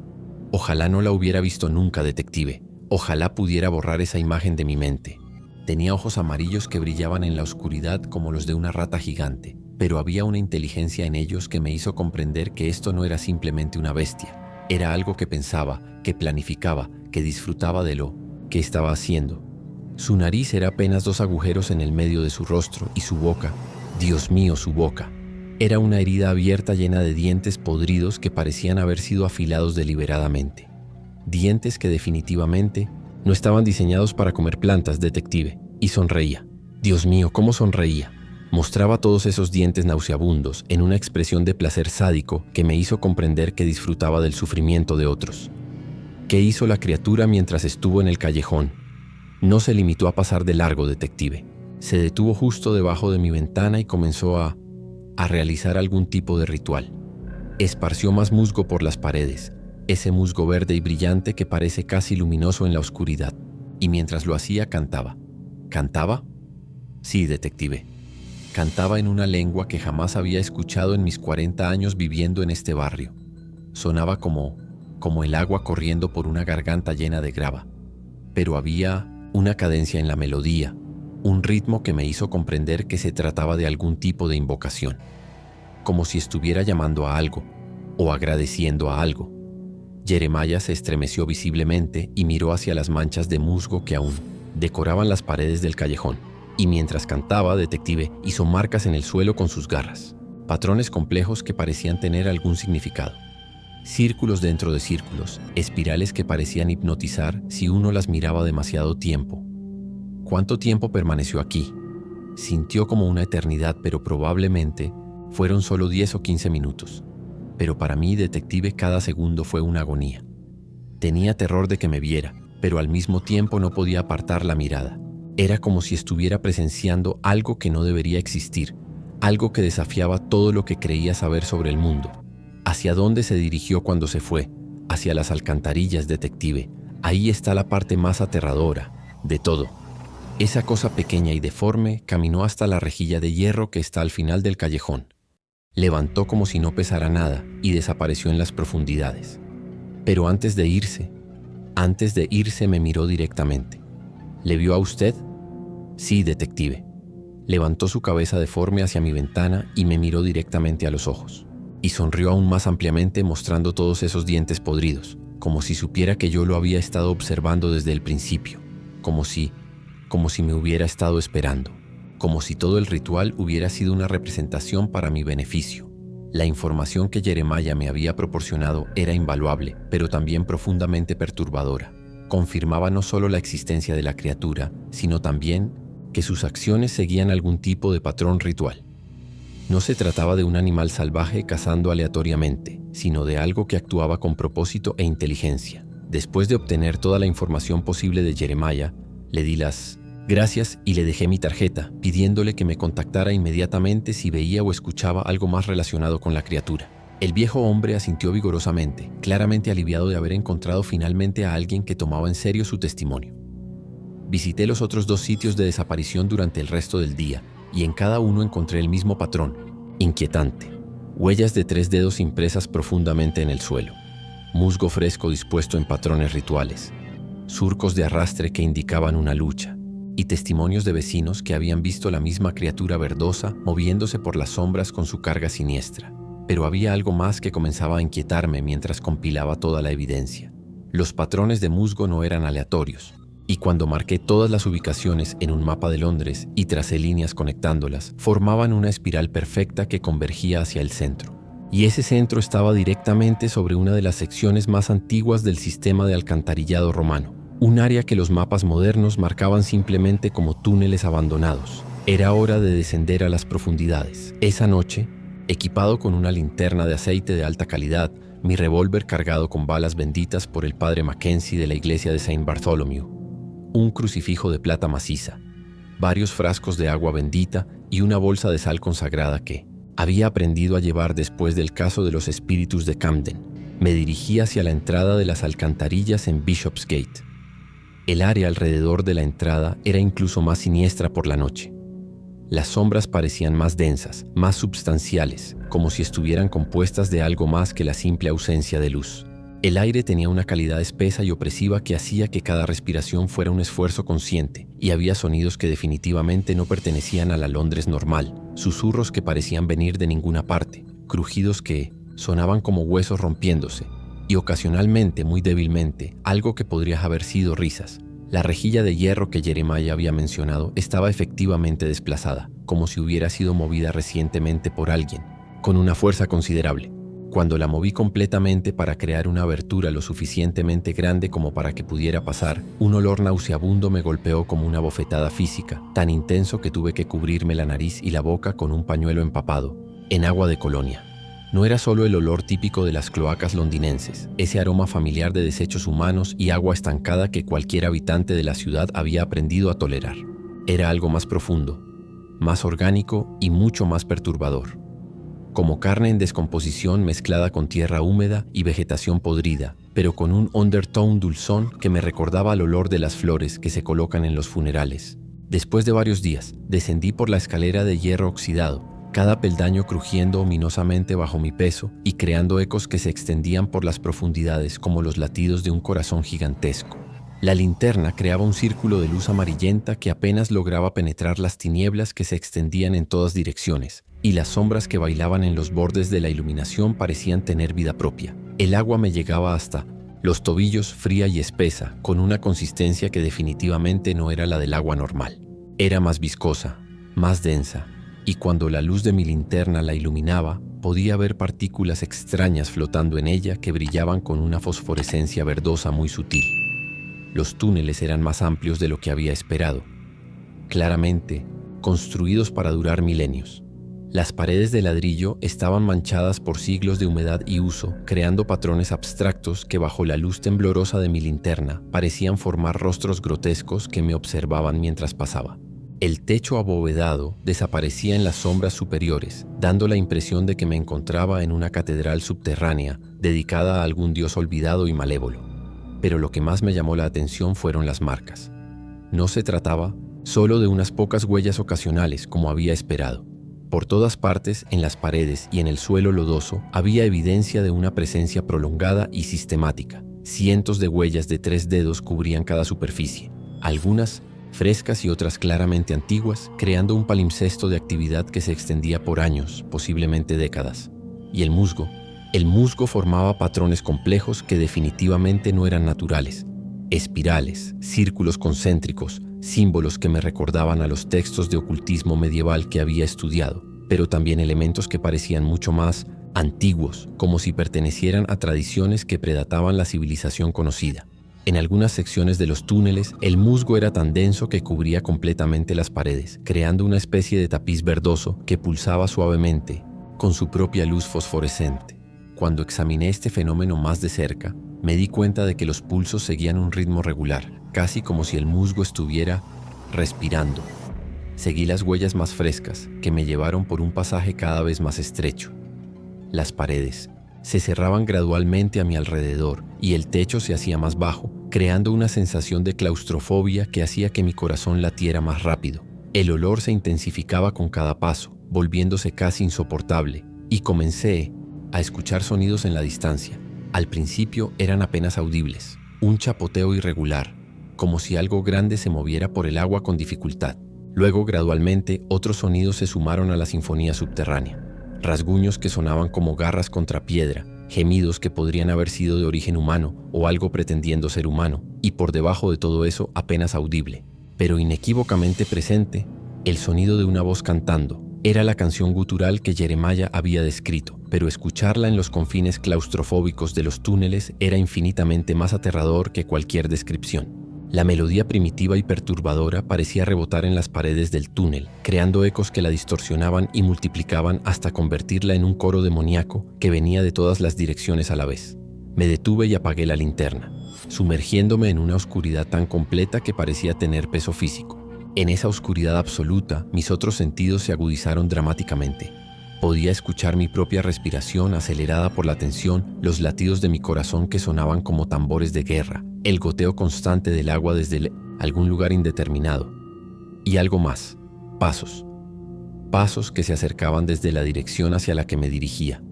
Ojalá no la hubiera visto nunca, detective. Ojalá pudiera borrar esa imagen de mi mente. Tenía ojos amarillos que brillaban en la oscuridad como los de una rata gigante, pero había una inteligencia en ellos que me hizo comprender que esto no era simplemente una bestia. Era algo que pensaba, que planificaba, que disfrutaba de lo que estaba haciendo. Su nariz era apenas 2 agujeros en el medio de su rostro y su boca, Dios mío, su boca. Era una herida abierta llena de dientes podridos que parecían haber sido afilados deliberadamente. Dientes que definitivamente no estaban diseñados para comer plantas, detective. Y sonreía. Dios mío, cómo sonreía. Mostraba todos esos dientes nauseabundos en una expresión de placer sádico que me hizo comprender que disfrutaba del sufrimiento de otros. ¿Qué hizo la criatura mientras estuvo en el callejón? No se limitó a pasar de largo, detective. Se detuvo justo debajo de mi ventana y comenzó a realizar algún tipo de ritual. Esparció más musgo por las paredes, ese musgo verde y brillante que parece casi luminoso en la oscuridad. Y mientras lo hacía, cantaba. ¿Cantaba? Sí, detective. Cantaba en una lengua que jamás había escuchado en mis 40 años viviendo en este barrio. Sonaba como el agua corriendo por una garganta llena de grava. Pero había una cadencia en la melodía, un ritmo que me hizo comprender que se trataba de algún tipo de invocación, como si estuviera llamando a algo o agradeciendo a algo. Jeremiah se estremeció visiblemente y miró hacia las manchas de musgo que aún decoraban las paredes del callejón, y mientras cantaba, detective, hizo marcas en el suelo con sus garras, patrones complejos que parecían tener algún significado. Círculos dentro de círculos, espirales que parecían hipnotizar si uno las miraba demasiado tiempo. ¿Cuánto tiempo permaneció aquí? Sintió como una eternidad, pero probablemente fueron solo 10 o 15 minutos. Pero para mí, detective, cada segundo fue una agonía. Tenía terror de que me viera, pero al mismo tiempo no podía apartar la mirada. Era como si estuviera presenciando algo que no debería existir, algo que desafiaba todo lo que creía saber sobre el mundo. ¿Hacia dónde se dirigió cuando se fue? Hacia las alcantarillas, detective. Ahí está la parte más aterradora de todo. Esa cosa pequeña y deforme caminó hasta la rejilla de hierro que está al final del callejón. Levantó como si no pesara nada y desapareció en las profundidades. Pero antes de irse me miró directamente. ¿Le vio a usted? Sí, detective. Levantó su cabeza deforme hacia mi ventana y me miró directamente a los ojos. Y sonrió aún más ampliamente, mostrando todos esos dientes podridos, como si supiera que yo lo había estado observando desde el principio, como si me hubiera estado esperando, como si todo el ritual hubiera sido una representación para mi beneficio. La información que Jeremiah me había proporcionado era invaluable, pero también profundamente perturbadora. Confirmaba no solo la existencia de la criatura, sino también que sus acciones seguían algún tipo de patrón ritual. No se trataba de un animal salvaje cazando aleatoriamente, sino de algo que actuaba con propósito e inteligencia. Después de obtener toda la información posible de Jeremiah, le di las gracias y le dejé mi tarjeta, pidiéndole que me contactara inmediatamente si veía o escuchaba algo más relacionado con la criatura. El viejo hombre asintió vigorosamente, claramente aliviado de haber encontrado finalmente a alguien que tomaba en serio su testimonio. Visité los otros 2 sitios de desaparición durante el resto del día, y en cada uno encontré el mismo patrón, inquietante. Huellas de 3 dedos impresas profundamente en el suelo, musgo fresco dispuesto en patrones rituales, surcos de arrastre que indicaban una lucha, y testimonios de vecinos que habían visto la misma criatura verdosa moviéndose por las sombras con su carga siniestra. Pero había algo más que comenzaba a inquietarme mientras compilaba toda la evidencia. Los patrones de musgo no eran aleatorios, y cuando marqué todas las ubicaciones en un mapa de Londres y tracé líneas conectándolas, formaban una espiral perfecta que convergía hacia el centro. Y ese centro estaba directamente sobre una de las secciones más antiguas del sistema de alcantarillado romano, un área que los mapas modernos marcaban simplemente como túneles abandonados. Era hora de descender a las profundidades. Esa noche, equipado con una linterna de aceite de alta calidad, mi revólver cargado con balas benditas por el padre Mackenzie de la iglesia de Saint Bartholomew, un crucifijo de plata maciza, varios frascos de agua bendita y una bolsa de sal consagrada que había aprendido a llevar después del caso de los espíritus de Camden, me dirigí hacia la entrada de las alcantarillas en Bishopsgate. El área alrededor de la entrada era incluso más siniestra por la noche. Las sombras parecían más densas, más substanciales, como si estuvieran compuestas de algo más que la simple ausencia de luz. El aire tenía una calidad espesa y opresiva que hacía que cada respiración fuera un esfuerzo consciente, y había sonidos que definitivamente no pertenecían a la Londres normal, susurros que parecían venir de ninguna parte, crujidos que sonaban como huesos rompiéndose, y ocasionalmente, muy débilmente, algo que podría haber sido risas. La rejilla de hierro que Jeremiah había mencionado estaba efectivamente desplazada, como si hubiera sido movida recientemente por alguien, con una fuerza considerable. Cuando la moví completamente para crear una abertura lo suficientemente grande como para que pudiera pasar, un olor nauseabundo me golpeó como una bofetada física, tan intenso que tuve que cubrirme la nariz y la boca con un pañuelo empapado, en agua de colonia. No era solo el olor típico de las cloacas londinenses, ese aroma familiar de desechos humanos y agua estancada que cualquier habitante de la ciudad había aprendido a tolerar. Era algo más profundo, más orgánico y mucho más perturbador. Como carne en descomposición mezclada con tierra húmeda y vegetación podrida, pero con un undertone dulzón que me recordaba al olor de las flores que se colocan en los funerales. Después de varios días, descendí por la escalera de hierro oxidado, cada peldaño crujiendo ominosamente bajo mi peso y creando ecos que se extendían por las profundidades como los latidos de un corazón gigantesco. La linterna creaba un círculo de luz amarillenta que apenas lograba penetrar las tinieblas que se extendían en todas direcciones, y las sombras que bailaban en los bordes de la iluminación parecían tener vida propia. El agua me llegaba hasta los tobillos, fría y espesa, con una consistencia que definitivamente no era la del agua normal. Era más viscosa, más densa, y cuando la luz de mi linterna la iluminaba, podía ver partículas extrañas flotando en ella que brillaban con una fosforescencia verdosa muy sutil. Los túneles eran más amplios de lo que había esperado, claramente construidos para durar milenios. Las paredes de ladrillo estaban manchadas por siglos de humedad y uso, creando patrones abstractos que bajo la luz temblorosa de mi linterna parecían formar rostros grotescos que me observaban mientras pasaba. El techo abovedado desaparecía en las sombras superiores, dando la impresión de que me encontraba en una catedral subterránea dedicada a algún dios olvidado y malévolo. Pero lo que más me llamó la atención fueron las marcas. No se trataba solo de unas pocas huellas ocasionales como había esperado. Por todas partes, en las paredes y en el suelo lodoso, había evidencia de una presencia prolongada y sistemática. Cientos de huellas de 3 dedos cubrían cada superficie, algunas frescas y otras claramente antiguas, creando un palimpsesto de actividad que se extendía por años, posiblemente décadas. Y el musgo formaba patrones complejos que definitivamente no eran naturales. Espirales, círculos concéntricos, símbolos que me recordaban a los textos de ocultismo medieval que había estudiado, pero también elementos que parecían mucho más antiguos, como si pertenecieran a tradiciones que predataban la civilización conocida. En algunas secciones de los túneles, el musgo era tan denso que cubría completamente las paredes, creando una especie de tapiz verdoso que pulsaba suavemente, con su propia luz fosforescente. Cuando examiné este fenómeno más de cerca, me di cuenta de que los pulsos seguían un ritmo regular, casi como si el musgo estuviera respirando. Seguí las huellas más frescas, que me llevaron por un pasaje cada vez más estrecho. Las paredes se cerraban gradualmente a mi alrededor y el techo se hacía más bajo, creando una sensación de claustrofobia que hacía que mi corazón latiera más rápido. El olor se intensificaba con cada paso, volviéndose casi insoportable, y comencé a escuchar sonidos en la distancia. Al principio eran apenas audibles, un chapoteo irregular, como si algo grande se moviera por el agua con dificultad. Luego, gradualmente, otros sonidos se sumaron a la sinfonía subterránea. Rasguños que sonaban como garras contra piedra, gemidos que podrían haber sido de origen humano o algo pretendiendo ser humano, y por debajo de todo eso apenas audible, pero inequívocamente presente, el sonido de una voz cantando. Era la canción gutural que Jeremiah había descrito, pero escucharla en los confines claustrofóbicos de los túneles era infinitamente más aterrador que cualquier descripción. La melodía primitiva y perturbadora parecía rebotar en las paredes del túnel, creando ecos que la distorsionaban y multiplicaban hasta convertirla en un coro demoníaco que venía de todas las direcciones a la vez. Me detuve y apagué la linterna, sumergiéndome en una oscuridad tan completa que parecía tener peso físico. En esa oscuridad absoluta, mis otros sentidos se agudizaron dramáticamente. Podía escuchar mi propia respiración acelerada por la tensión, los latidos de mi corazón que sonaban como tambores de guerra, el goteo constante del agua desde algún lugar indeterminado. Y algo más, pasos. Pasos que se acercaban desde la dirección hacia la que me dirigía.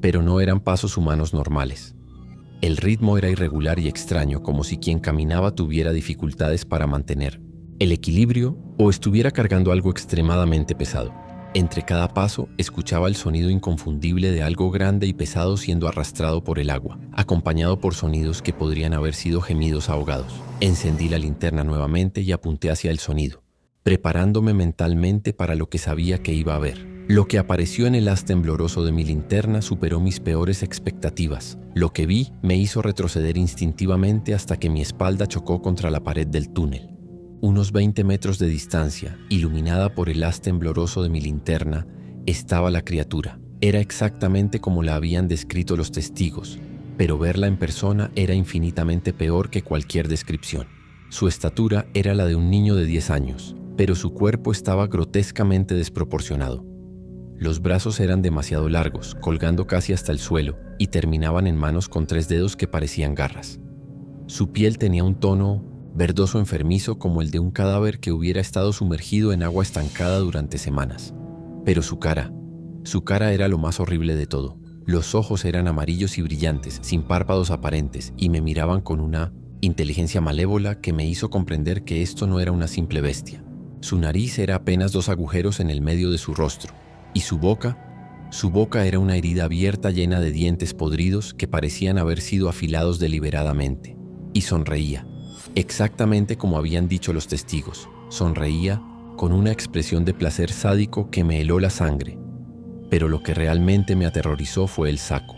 Pero no eran pasos humanos normales. El ritmo era irregular y extraño, como si quien caminaba tuviera dificultades para mantener el equilibrio o estuviera cargando algo extremadamente pesado. Entre cada paso escuchaba el sonido inconfundible de algo grande y pesado siendo arrastrado por el agua, acompañado por sonidos que podrían haber sido gemidos ahogados. Encendí la linterna nuevamente y apunté hacia el sonido, preparándome mentalmente para lo que sabía que iba a ver. Lo que apareció en el haz tembloroso de mi linterna superó mis peores expectativas. Lo que vi me hizo retroceder instintivamente hasta que mi espalda chocó contra la pared del túnel. Unos 20 metros de distancia, iluminada por el haz tembloroso de mi linterna, estaba la criatura. Era exactamente como la habían descrito los testigos, pero verla en persona era infinitamente peor que cualquier descripción. Su estatura era la de un niño de 10 años, pero su cuerpo estaba grotescamente desproporcionado. Los brazos eran demasiado largos, colgando casi hasta el suelo, y terminaban en manos con 3 dedos que parecían garras. Su piel tenía un tono verdoso enfermizo como el de un cadáver que hubiera estado sumergido en agua estancada durante semanas. Pero su cara era lo más horrible de todo. Los ojos eran amarillos y brillantes, sin párpados aparentes, y me miraban con una inteligencia malévola que me hizo comprender que esto no era una simple bestia. Su nariz era apenas 2 agujeros en el medio de su rostro, y su boca era una herida abierta llena de dientes podridos que parecían haber sido afilados deliberadamente. Y sonreía, exactamente como habían dicho los testigos. Sonreía con una expresión de placer sádico que me heló la sangre. Pero lo que realmente me aterrorizó fue el saco.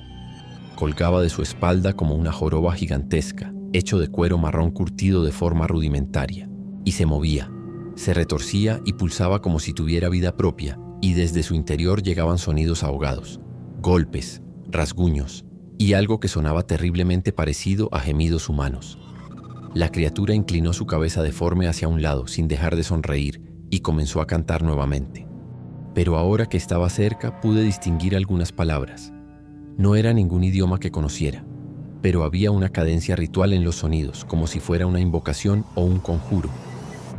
Colgaba de su espalda como una joroba gigantesca, hecho de cuero marrón curtido de forma rudimentaria. Y se movía, se retorcía y pulsaba como si tuviera vida propia, y desde su interior llegaban sonidos ahogados, golpes, rasguños, y algo que sonaba terriblemente parecido a gemidos humanos. La criatura inclinó su cabeza deforme hacia un lado sin dejar de sonreír y comenzó a cantar nuevamente. Pero ahora que estaba cerca pude distinguir algunas palabras. No era ningún idioma que conociera, pero había una cadencia ritual en los sonidos, como si fuera una invocación o un conjuro.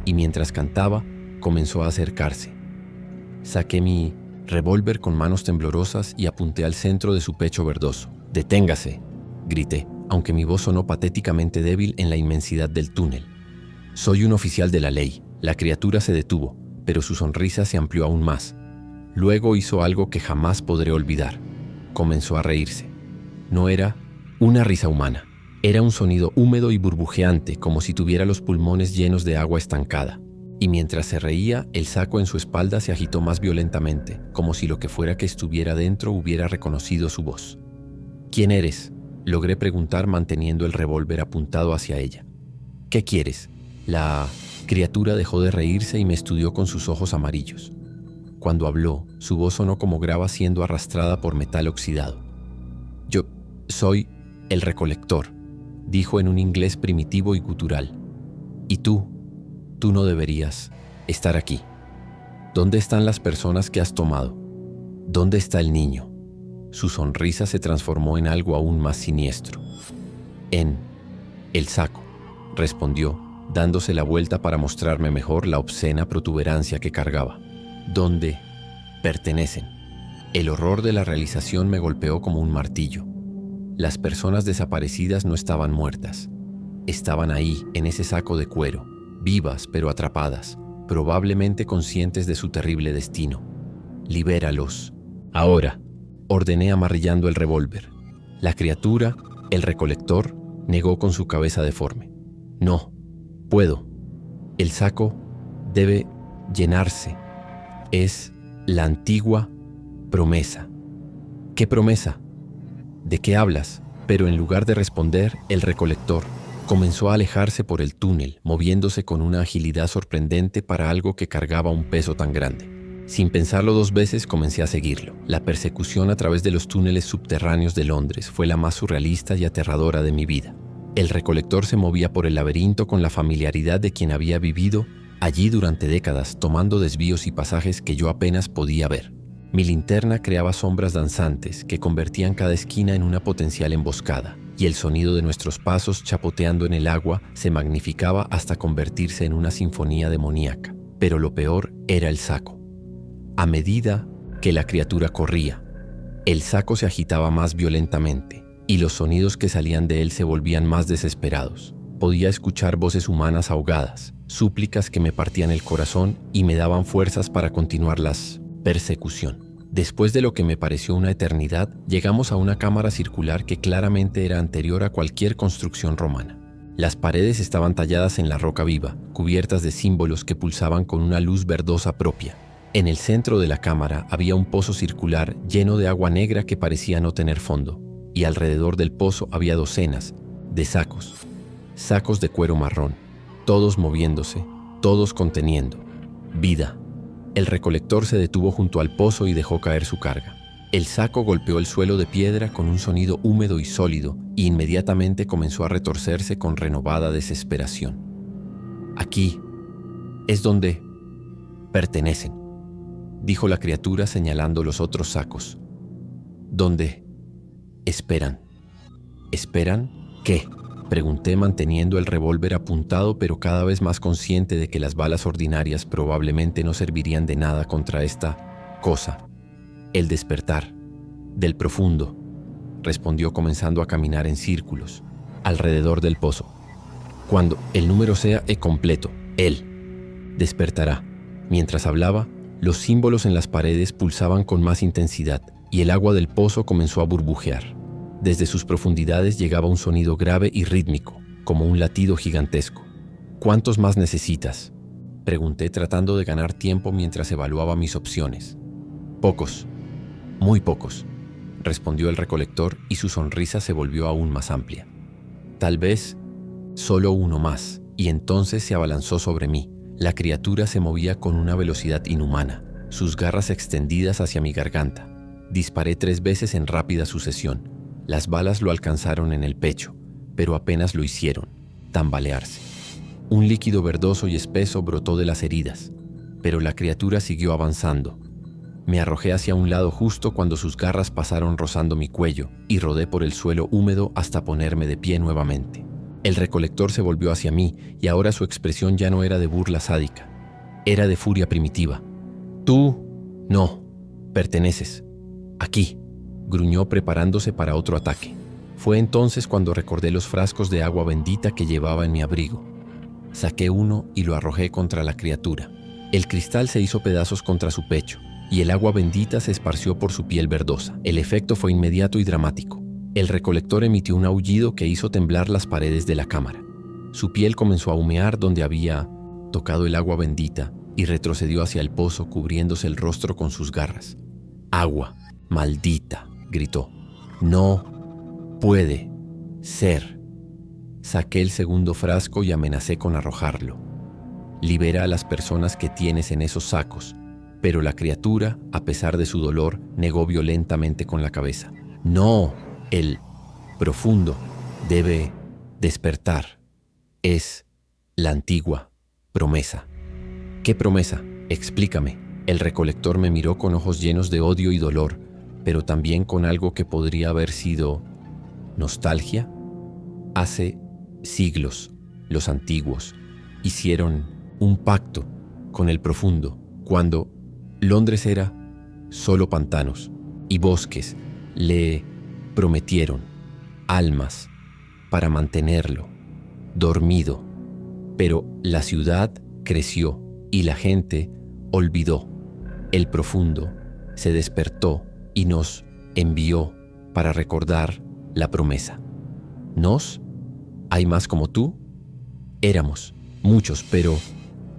Y mientras cantaba, comenzó a acercarse. Saqué mi revólver con manos temblorosas y apunté al centro de su pecho verdoso. «¡Deténgase!», grité, aunque mi voz sonó patéticamente débil en la inmensidad del túnel. «Soy un oficial de la ley». La criatura se detuvo, pero su sonrisa se amplió aún más. Luego hizo algo que jamás podré olvidar. Comenzó a reírse. No era una risa humana. Era un sonido húmedo y burbujeante, como si tuviera los pulmones llenos de agua estancada. Y mientras se reía, el saco en su espalda se agitó más violentamente, como si lo que fuera que estuviera dentro hubiera reconocido su voz. «¿Quién eres?», logré preguntar manteniendo el revólver apuntado hacia ella. «¿Qué quieres?». La criatura dejó de reírse y me estudió con sus ojos amarillos. Cuando habló, su voz sonó como grava siendo arrastrada por metal oxidado. «Yo soy el recolector», dijo en un inglés primitivo y gutural. «Y tú no deberías estar aquí. ¿Dónde están las personas que has tomado? ¿Dónde está el niño?». Su sonrisa se transformó en algo aún más siniestro. «En el saco», respondió, dándose la vuelta para mostrarme mejor la obscena protuberancia que cargaba. «¿Dónde pertenecen?». El horror de la realización me golpeó como un martillo. Las personas desaparecidas no estaban muertas. Estaban ahí, en ese saco de cuero, vivas pero atrapadas, probablemente conscientes de su terrible destino. «Libéralos. Ahora», ordené amarrillando el revólver. La criatura, el recolector, negó con su cabeza deforme. «No puedo. El saco debe llenarse. Es la antigua promesa». «¿Qué promesa? ¿De qué hablas?». Pero en lugar de responder, el recolector comenzó a alejarse por el túnel, moviéndose con una agilidad sorprendente para algo que cargaba un peso tan grande. Sin pensarlo 2 veces, comencé a seguirlo. La persecución a través de los túneles subterráneos de Londres fue la más surrealista y aterradora de mi vida. El recolector se movía por el laberinto con la familiaridad de quien había vivido allí durante décadas, tomando desvíos y pasajes que yo apenas podía ver. Mi linterna creaba sombras danzantes que convertían cada esquina en una potencial emboscada, y el sonido de nuestros pasos chapoteando en el agua se magnificaba hasta convertirse en una sinfonía demoníaca. Pero lo peor era el saco. A medida que la criatura corría, el saco se agitaba más violentamente. y los sonidos que salían de él se volvían más desesperados. Podía escuchar voces humanas ahogadas, súplicas que me partían el corazón y me daban fuerzas para continuar la persecución. Después de lo que me pareció una eternidad, llegamos a una cámara circular que claramente era anterior a cualquier construcción romana. Las paredes estaban talladas en la roca viva, cubiertas de símbolos que pulsaban con una luz verdosa propia. En el centro de la cámara había un pozo circular lleno de agua negra que parecía no tener fondo, y alrededor del pozo había docenas de sacos de cuero marrón, todos moviéndose, todos conteniendo vida. El recolector se detuvo junto al pozo y dejó caer su carga. El saco golpeó el suelo de piedra con un sonido húmedo y sólido, y inmediatamente comenzó a retorcerse con renovada desesperación. Aquí es donde pertenecen, dijo la criatura señalando los otros sacos. ¿Dónde esperan? ¿Esperan qué?, pregunté manteniendo el revólver apuntado, pero cada vez más consciente de que las balas ordinarias probablemente no servirían de nada contra esta cosa. El despertar del profundo, respondió comenzando a caminar en círculos alrededor del pozo. Cuando el número sea completo, él despertará. Mientras hablaba, los símbolos en las paredes pulsaban con más intensidad y el agua del pozo comenzó a burbujear. Desde sus profundidades llegaba un sonido grave y rítmico, como un latido gigantesco. ¿Cuántos más necesitas?, pregunté tratando de ganar tiempo mientras evaluaba mis opciones. Pocos, muy pocos, respondió el recolector y su sonrisa se volvió aún más amplia. Tal vez solo uno más, y entonces se abalanzó sobre mí. La criatura se movía con una velocidad inhumana, sus garras extendidas hacia mi garganta. Disparé 3 veces en rápida sucesión. Las balas lo alcanzaron en el pecho, pero apenas lo hicieron tambalearse. Un líquido verdoso y espeso brotó de las heridas, pero la criatura siguió avanzando. Me arrojé hacia un lado justo cuando sus garras pasaron rozando mi cuello y rodé por el suelo húmedo hasta ponerme de pie nuevamente. El recolector se volvió hacia mí y ahora su expresión ya no era de burla sádica, era de furia primitiva. «Tú no perteneces aquí», gruñó preparándose para otro ataque. Fue entonces cuando recordé los frascos de agua bendita que llevaba en mi abrigo. Saqué uno y lo arrojé contra la criatura. El cristal se hizo pedazos contra su pecho y el agua bendita se esparció por su piel verdosa. El efecto fue inmediato y dramático. El recolector emitió un aullido que hizo temblar las paredes de la cámara. Su piel comenzó a humear donde había tocado el agua bendita y retrocedió hacia el pozo cubriéndose el rostro con sus garras. «Agua maldita», gritó. «No puede ser». Saqué el segundo frasco y amenacé con arrojarlo. «Libera a las personas que tienes en esos sacos», pero la criatura, a pesar de su dolor, negó violentamente con la cabeza. «No, el profundo debe despertar. Es la antigua promesa». «¿Qué promesa? Explícame». El recolector me miró con ojos llenos de odio y dolor, pero también con algo que podría haber sido nostalgia. Hace siglos, los antiguos hicieron un pacto con el profundo cuando Londres era solo pantanos y bosques. Le prometieron almas para mantenerlo dormido, pero la ciudad creció y la gente olvidó. El profundo se despertó y nos envió para recordar la promesa. ¿Nos? ¿Hay más como tú? Éramos muchos, pero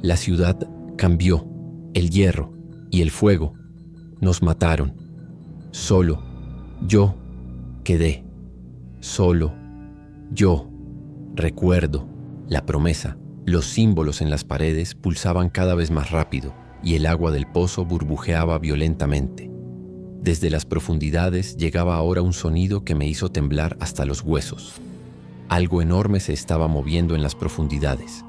la ciudad cambió. El hierro y el fuego nos mataron. Solo yo quedé. Solo yo recuerdo la promesa. Los símbolos en las paredes pulsaban cada vez más rápido y el agua del pozo burbujeaba violentamente. Desde las profundidades llegaba ahora un sonido que me hizo temblar hasta los huesos. Algo enorme se estaba moviendo en las profundidades.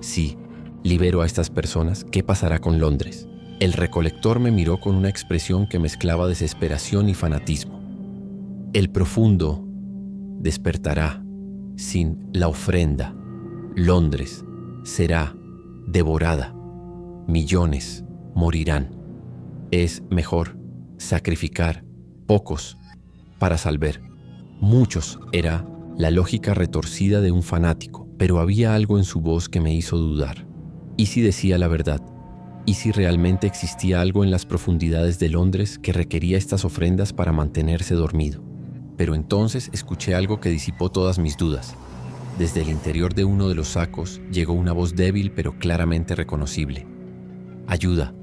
Si libero a estas personas, ¿qué pasará con Londres? El recolector me miró con una expresión que mezclaba desesperación y fanatismo. El profundo despertará sin la ofrenda. Londres será devorada. Millones morirán. Es mejor sacrificar pocos para salvar Muchos, era la lógica retorcida de un fanático, pero había algo en su voz que me hizo dudar. ¿Y si decía la verdad? ¿Y si realmente existía algo en las profundidades de Londres que requería estas ofrendas para mantenerse dormido? Pero entonces escuché algo que disipó todas mis dudas. Desde el interior de uno de los sacos llegó una voz débil pero claramente reconocible. «Ayuda,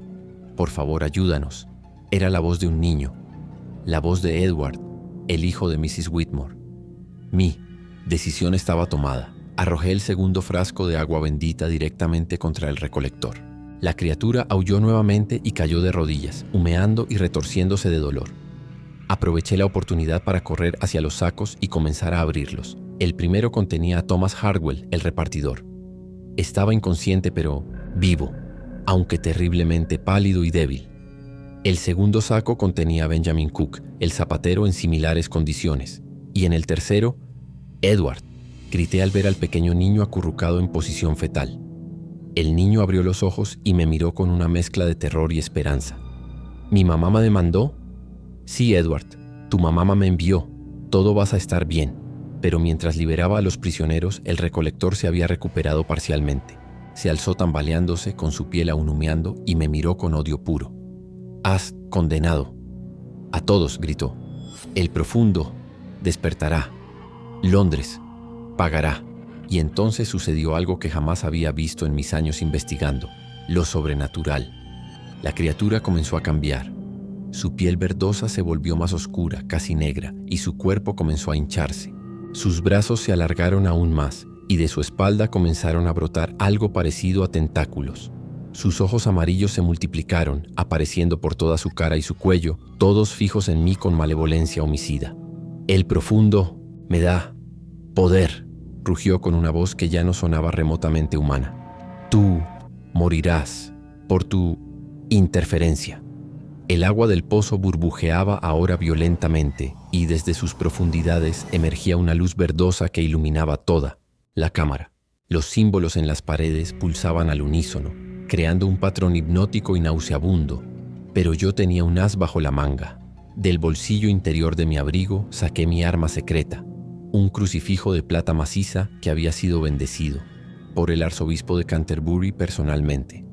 por favor, ayúdanos». Era la voz de un niño, la voz de Edward, el hijo de Mrs. Whitmore. Mi decisión estaba tomada. Arrojé el segundo frasco de agua bendita directamente contra el recolector. La criatura aulló nuevamente y cayó de rodillas, humeando y retorciéndose de dolor. Aproveché la oportunidad para correr hacia los sacos y comenzar a abrirlos. El primero contenía a Thomas Hartwell, el repartidor. Estaba inconsciente pero vivo, aunque terriblemente pálido y débil. El segundo saco contenía a Benjamin Cook, el zapatero, en similares condiciones. Y en el tercero, Edward. Grité al ver al pequeño niño acurrucado en posición fetal. El niño abrió los ojos y me miró con una mezcla de terror y esperanza. ¿Mi mamá me mandó? Sí, Edward, tu mamá me envió. Todo vas a estar bien. Pero mientras liberaba a los prisioneros, el recolector se había recuperado parcialmente. Se alzó tambaleándose, con su piel aún humeando, y me miró con odio puro. «Has condenado a todos», gritó. «El profundo despertará. Londres pagará». Y entonces sucedió algo que jamás había visto en mis años investigando: lo sobrenatural. La criatura comenzó a cambiar. Su piel verdosa se volvió más oscura, casi negra, y su cuerpo comenzó a hincharse. Sus brazos se alargaron aún más, y de su espalda comenzaron a brotar algo parecido a tentáculos. Sus ojos amarillos se multiplicaron, apareciendo por toda su cara y su cuello, todos fijos en mí con malevolencia homicida. «El profundo me da poder», rugió con una voz que ya no sonaba remotamente humana. «Tú morirás por tu interferencia». El agua del pozo burbujeaba ahora violentamente, y desde sus profundidades emergía una luz verdosa que iluminaba toda la cámara. Los símbolos en las paredes pulsaban al unísono, creando un patrón hipnótico y nauseabundo, pero yo tenía un as bajo la manga. Del bolsillo interior de mi abrigo saqué mi arma secreta, un crucifijo de plata maciza que había sido bendecido por el arzobispo de Canterbury personalmente.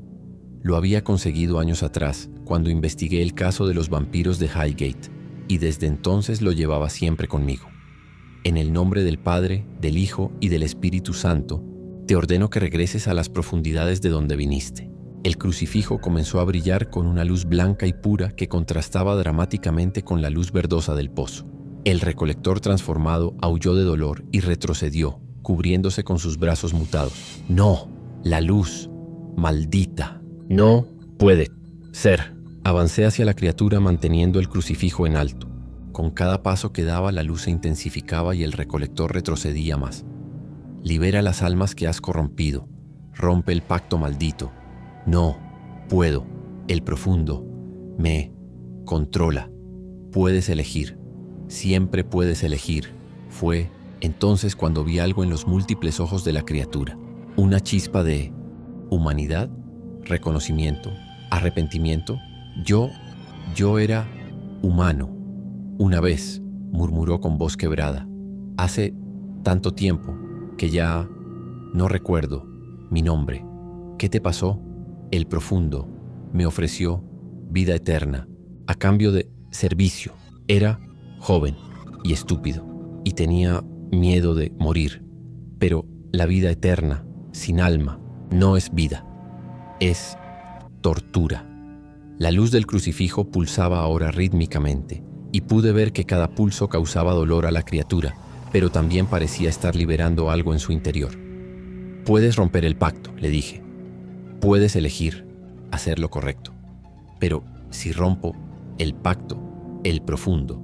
Lo había conseguido años atrás, cuando investigué el caso de los vampiros de Highgate, y desde entonces lo llevaba siempre conmigo. En el nombre del Padre, del Hijo y del Espíritu Santo, te ordeno que regreses a las profundidades de donde viniste. El crucifijo comenzó a brillar con una luz blanca y pura que contrastaba dramáticamente con la luz verdosa del pozo. El recolector transformado aulló de dolor y retrocedió, cubriéndose con sus brazos mutados. «No, la luz, maldita. No puede ser». Avancé hacia la criatura manteniendo el crucifijo en alto. Con cada paso que daba, la luz se intensificaba y el recolector retrocedía más. «Libera las almas que has corrompido. Rompe el pacto maldito. No puedo. El profundo me controla. Puedes elegir. Siempre puedes elegir». Fue entonces cuando vi algo en los múltiples ojos de la criatura. Una chispa de humanidad, reconocimiento, arrepentimiento. Yo era humano. «Una vez», murmuró con voz quebrada. «Hace tanto tiempo que ya no recuerdo mi nombre. ¿Qué te pasó?» «El profundo me ofreció vida eterna a cambio de servicio. Era joven y estúpido y tenía miedo de morir. Pero la vida eterna, sin alma, no es vida. Es tortura». La luz del crucifijo pulsaba ahora rítmicamente, y pude ver que cada pulso causaba dolor a la criatura, pero también parecía estar liberando algo en su interior. «Puedes romper el pacto», le dije. «Puedes elegir hacer lo correcto. Pero si rompo el pacto, el profundo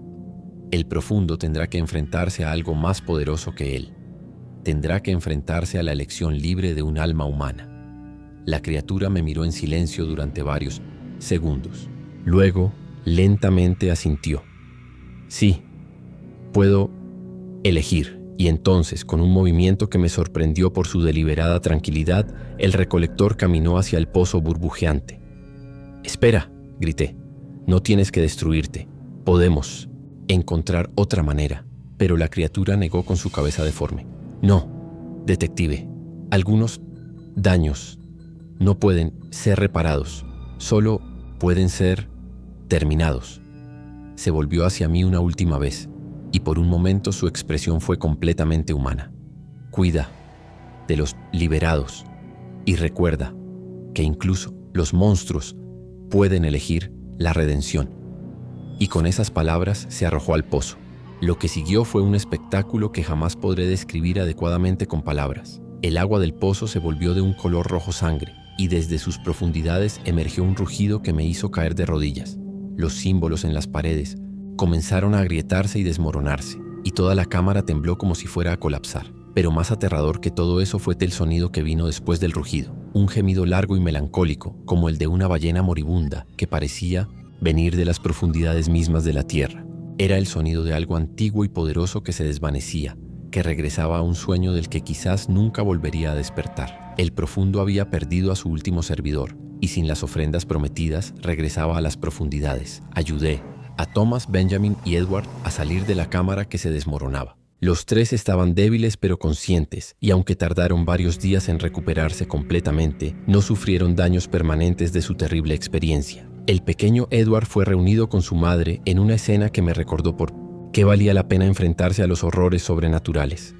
tendrá que enfrentarse a algo más poderoso que él. Tendrá que enfrentarse a la elección libre de un alma humana». La criatura me miró en silencio durante varios segundos. Luego, lentamente asintió. «Sí, puedo elegir». Y entonces, con un movimiento que me sorprendió por su deliberada tranquilidad, el recolector caminó hacia el pozo burbujeante. «Espera», grité. «No tienes que destruirte. Podemos encontrar otra manera». pero la criatura negó con su cabeza deforme. No, detective. Algunos daños no pueden ser reparados, solo pueden ser terminados. Se volvió hacia mí una última vez, y por un momento su expresión fue completamente humana. Cuida de los liberados y recuerda que incluso los monstruos pueden elegir la redención. Y con esas palabras se arrojó al pozo. Lo que siguió fue un espectáculo que jamás podré describir adecuadamente con palabras. El agua del pozo se volvió de un color rojo sangre, y desde sus profundidades emergió un rugido que me hizo caer de rodillas. Los símbolos en las paredes comenzaron a agrietarse y desmoronarse, y toda la cámara tembló como si fuera a colapsar. Pero más aterrador que todo eso fue el sonido que vino después del rugido, un gemido largo y melancólico, como el de una ballena moribunda, que parecía venir de las profundidades mismas de la tierra. Era el sonido de algo antiguo y poderoso que se desvanecía, que regresaba a un sueño del que quizás nunca volvería a despertar. El profundo había perdido a su último servidor, y sin las ofrendas prometidas regresaba a las profundidades. Ayudé a Thomas, Benjamin y Edward a salir de la cámara que se desmoronaba. Los tres estaban débiles pero conscientes, y aunque tardaron varios días en recuperarse completamente, no sufrieron daños permanentes de su terrible experiencia. El pequeño Edward fue reunido con su madre en una escena que me recordó por qué valía la pena enfrentarse a los horrores sobrenaturales.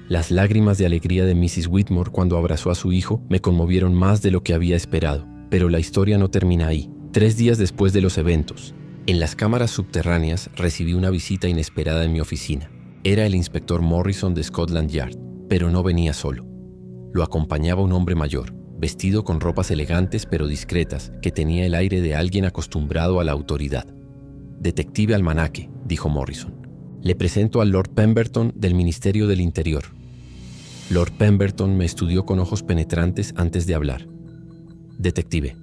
Las lágrimas de alegría de Mrs. Whitmore cuando abrazó a su hijo me conmovieron más de lo que había esperado, pero la historia no termina ahí. 3 días después de los eventos, en las cámaras subterráneas recibí una visita inesperada en mi oficina. Era el inspector Morrison de Scotland Yard, pero no venía solo. Lo acompañaba un hombre mayor, vestido con ropas elegantes pero discretas, que tenía el aire de alguien acostumbrado a la autoridad. «Detective Almanaque», dijo Morrison. «Le presento al Lord Pemberton del Ministerio del Interior». Lord Pemberton me estudió con ojos penetrantes antes de hablar. «Detective,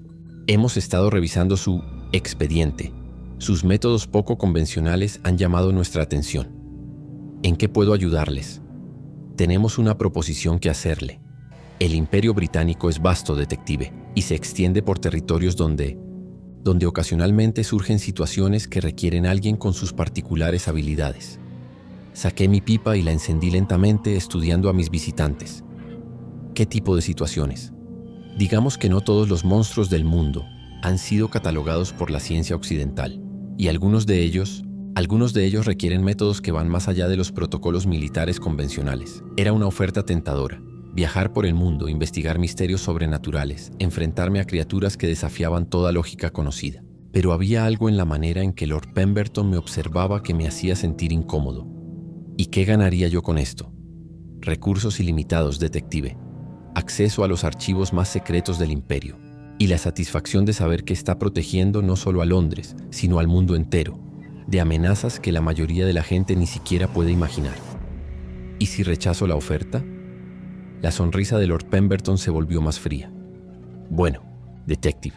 hemos estado revisando su expediente. Sus métodos poco convencionales han llamado nuestra atención. ¿En qué puedo ayudarles? Tenemos una proposición que hacerle. El Imperio Británico es vasto, detective, y se extiende por territorios donde ocasionalmente surgen situaciones que requieren a alguien con sus particulares habilidades. Saqué mi pipa y la encendí lentamente estudiando a mis visitantes. ¿Qué tipo de situaciones? Digamos que no todos los monstruos del mundo han sido catalogados por la ciencia occidental, y algunos de ellos requieren métodos que van más allá de los protocolos militares convencionales. Era una oferta tentadora. Viajar por el mundo, investigar misterios sobrenaturales, enfrentarme a criaturas que desafiaban toda lógica conocida. Pero había algo en la manera en que Lord Pemberton me observaba que me hacía sentir incómodo. ¿Y qué ganaría yo con esto? Recursos ilimitados, detective. Acceso a los archivos más secretos del imperio. Y la satisfacción de saber que está protegiendo no solo a Londres, sino al mundo entero, de amenazas que la mayoría de la gente ni siquiera puede imaginar. ¿Y si rechazo la oferta? La sonrisa de Lord Pemberton se volvió más fría. Bueno, detective,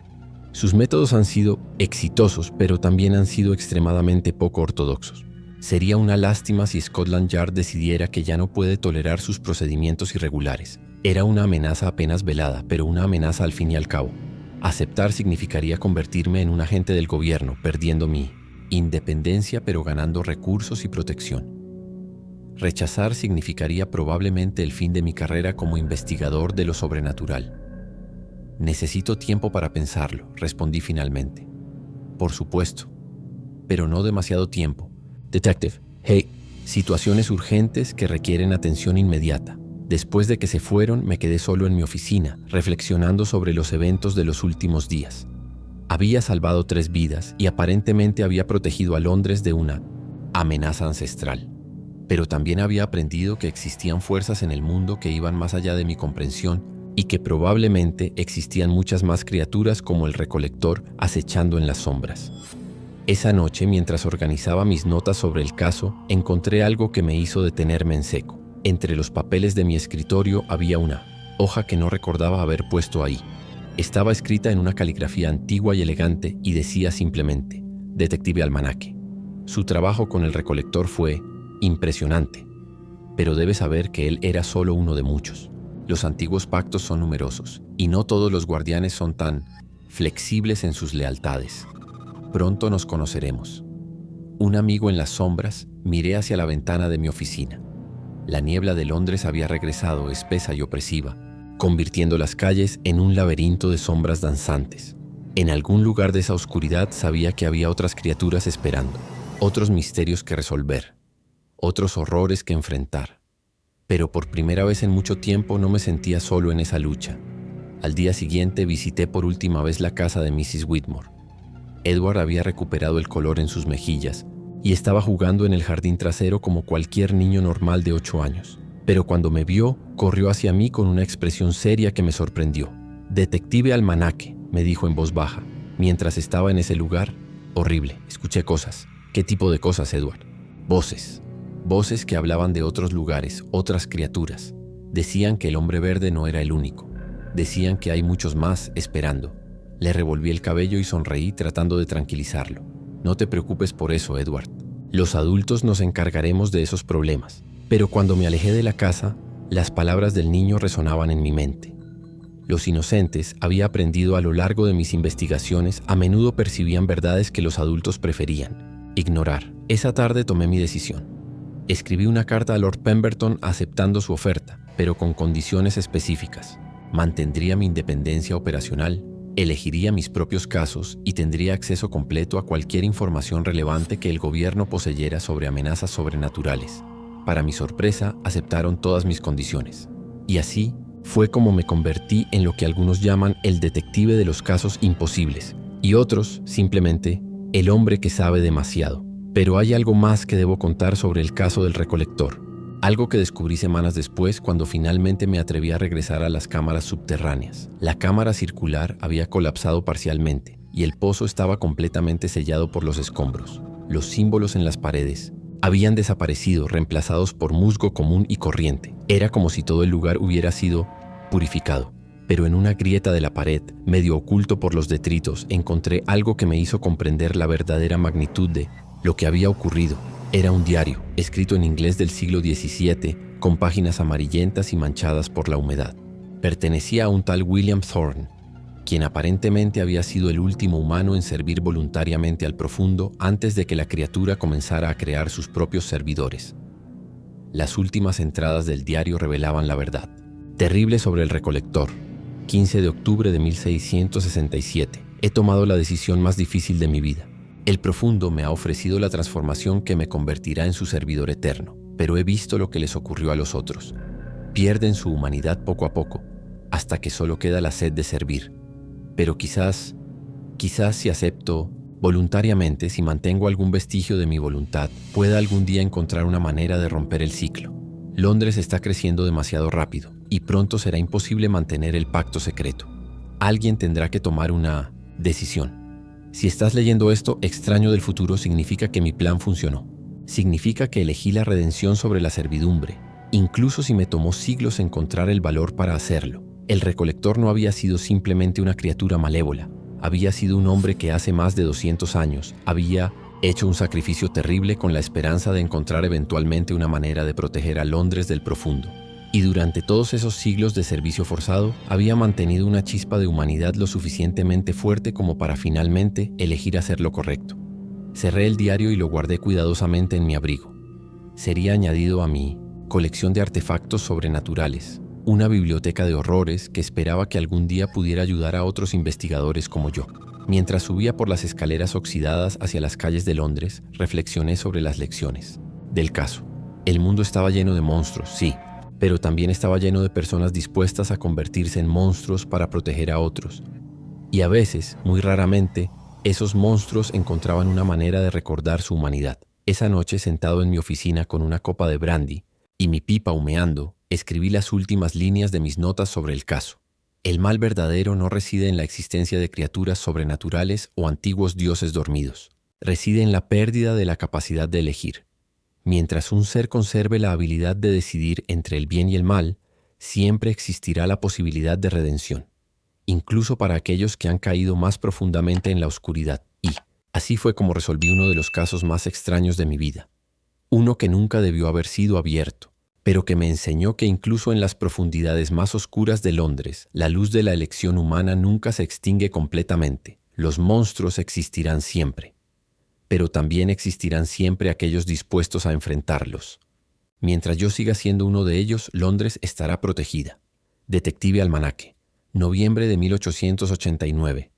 sus métodos han sido exitosos, pero también han sido extremadamente poco ortodoxos. Sería una lástima si Scotland Yard decidiera que ya no puede tolerar sus procedimientos irregulares. Era una amenaza apenas velada, pero una amenaza al fin y al cabo. Aceptar significaría convertirme en un agente del gobierno, perdiendo mi independencia pero ganando recursos y protección. Rechazar significaría probablemente el fin de mi carrera como investigador de lo sobrenatural. Necesito tiempo para pensarlo, respondí finalmente. Por supuesto, pero no demasiado tiempo. Detective, hey, situaciones urgentes que requieren atención inmediata. Después de que se fueron, me quedé solo en mi oficina, reflexionando sobre los eventos de los últimos días. Había salvado 3 vidas y aparentemente había protegido a Londres de una amenaza ancestral. Pero también había aprendido que existían fuerzas en el mundo que iban más allá de mi comprensión y que probablemente existían muchas más criaturas como el Recolector acechando en las sombras. Esa noche, mientras organizaba mis notas sobre el caso, encontré algo que me hizo detenerme en seco. Entre los papeles de mi escritorio había una hoja que no recordaba haber puesto ahí. Estaba escrita en una caligrafía antigua y elegante y decía simplemente, Detective Almanaque. Su trabajo con el Recolector fue impresionante, pero debe saber que él era solo uno de muchos. Los antiguos pactos son numerosos, y no todos los guardianes son tan flexibles en sus lealtades. Pronto nos conoceremos. Un amigo en las sombras, miré hacia la ventana de mi oficina. La niebla de Londres había regresado espesa y opresiva, convirtiendo las calles en un laberinto de sombras danzantes. En algún lugar de esa oscuridad sabía que había otras criaturas esperando, otros misterios que resolver, otros horrores que enfrentar. Pero por primera vez en mucho tiempo no me sentía solo en esa lucha. Al día siguiente visité por última vez la casa de Mrs. Whitmore. Edward había recuperado el color en sus mejillas y estaba jugando en el jardín trasero como cualquier niño normal de 8 años. Pero cuando me vio, corrió hacia mí con una expresión seria que me sorprendió. «Detective Almanaque», me dijo en voz baja. Mientras estaba en ese lugar, horrible, escuché cosas. ¿Qué tipo de cosas, Edward? Voces. Voces que hablaban de otros lugares, otras criaturas. Decían que el hombre verde no era el único. Decían que hay muchos más esperando. Le revolví el cabello y sonreí tratando de tranquilizarlo. No te preocupes por eso, Edward. Los adultos nos encargaremos de esos problemas. Pero cuando me alejé de la casa, las palabras del niño resonaban en mi mente. Los inocentes, había aprendido a lo largo de mis investigaciones, a menudo percibían verdades que los adultos preferían ignorar. Esa tarde tomé mi decisión. Escribí una carta a Lord Pemberton aceptando su oferta, pero con condiciones específicas. Mantendría mi independencia operacional, elegiría mis propios casos y tendría acceso completo a cualquier información relevante que el gobierno poseyera sobre amenazas sobrenaturales. Para mi sorpresa, aceptaron todas mis condiciones. Y así fue como me convertí en lo que algunos llaman el detective de los casos imposibles, y otros, simplemente, el hombre que sabe demasiado. Pero hay algo más que debo contar sobre el caso del recolector. Algo que descubrí semanas después cuando finalmente me atreví a regresar a las cámaras subterráneas. La cámara circular había colapsado parcialmente y el pozo estaba completamente sellado por los escombros. Los símbolos en las paredes habían desaparecido, reemplazados por musgo común y corriente. Era como si todo el lugar hubiera sido purificado. Pero en una grieta de la pared, medio oculto por los detritos, encontré algo que me hizo comprender la verdadera magnitud de lo que había ocurrido. Era un diario, escrito en inglés del siglo XVII, con páginas amarillentas y manchadas por la humedad. Pertenecía a un tal William Thorne, quien aparentemente había sido el último humano en servir voluntariamente al profundo antes de que la criatura comenzara a crear sus propios servidores. Las últimas entradas del diario revelaban la verdad. Terrible sobre el recolector. 15 de octubre de 1667. He tomado la decisión más difícil de mi vida. El profundo me ha ofrecido la transformación que me convertirá en su servidor eterno, pero he visto lo que les ocurrió a los otros. Pierden su humanidad poco a poco, hasta que solo queda la sed de servir. Pero quizás si acepto voluntariamente, si mantengo algún vestigio de mi voluntad, pueda algún día encontrar una manera de romper el ciclo. Londres está creciendo demasiado rápido y pronto será imposible mantener el pacto secreto. Alguien tendrá que tomar una decisión. Si estás leyendo esto, extraño del futuro, significa que mi plan funcionó. Significa que elegí la redención sobre la servidumbre, incluso si me tomó siglos encontrar el valor para hacerlo. El recolector no había sido simplemente una criatura malévola. Había sido un hombre que hace más de 200 años había hecho un sacrificio terrible con la esperanza de encontrar eventualmente una manera de proteger a Londres del profundo. Y durante todos esos siglos de servicio forzado, había mantenido una chispa de humanidad lo suficientemente fuerte como para finalmente elegir hacer lo correcto. Cerré el diario y lo guardé cuidadosamente en mi abrigo. Sería añadido a mi colección de artefactos sobrenaturales, una biblioteca de horrores que esperaba que algún día pudiera ayudar a otros investigadores como yo. Mientras subía por las escaleras oxidadas hacia las calles de Londres, reflexioné sobre las lecciones del caso. El mundo estaba lleno de monstruos, sí, pero también estaba lleno de personas dispuestas a convertirse en monstruos para proteger a otros. Y a veces, muy raramente, esos monstruos encontraban una manera de recordar su humanidad. Esa noche, sentado en mi oficina con una copa de brandy y mi pipa humeando, escribí las últimas líneas de mis notas sobre el caso. El mal verdadero no reside en la existencia de criaturas sobrenaturales o antiguos dioses dormidos. Reside en la pérdida de la capacidad de elegir. Mientras un ser conserve la habilidad de decidir entre el bien y el mal, siempre existirá la posibilidad de redención, incluso para aquellos que han caído más profundamente en la oscuridad. Y así fue como resolví uno de los casos más extraños de mi vida. Uno que nunca debió haber sido abierto, pero que me enseñó que incluso en las profundidades más oscuras de Londres, la luz de la elección humana nunca se extingue completamente. Los monstruos existirán siempre. pero también existirán siempre aquellos dispuestos a enfrentarlos. Mientras yo siga siendo uno de ellos, Londres estará protegida. Detective Almanaque, noviembre de 1889.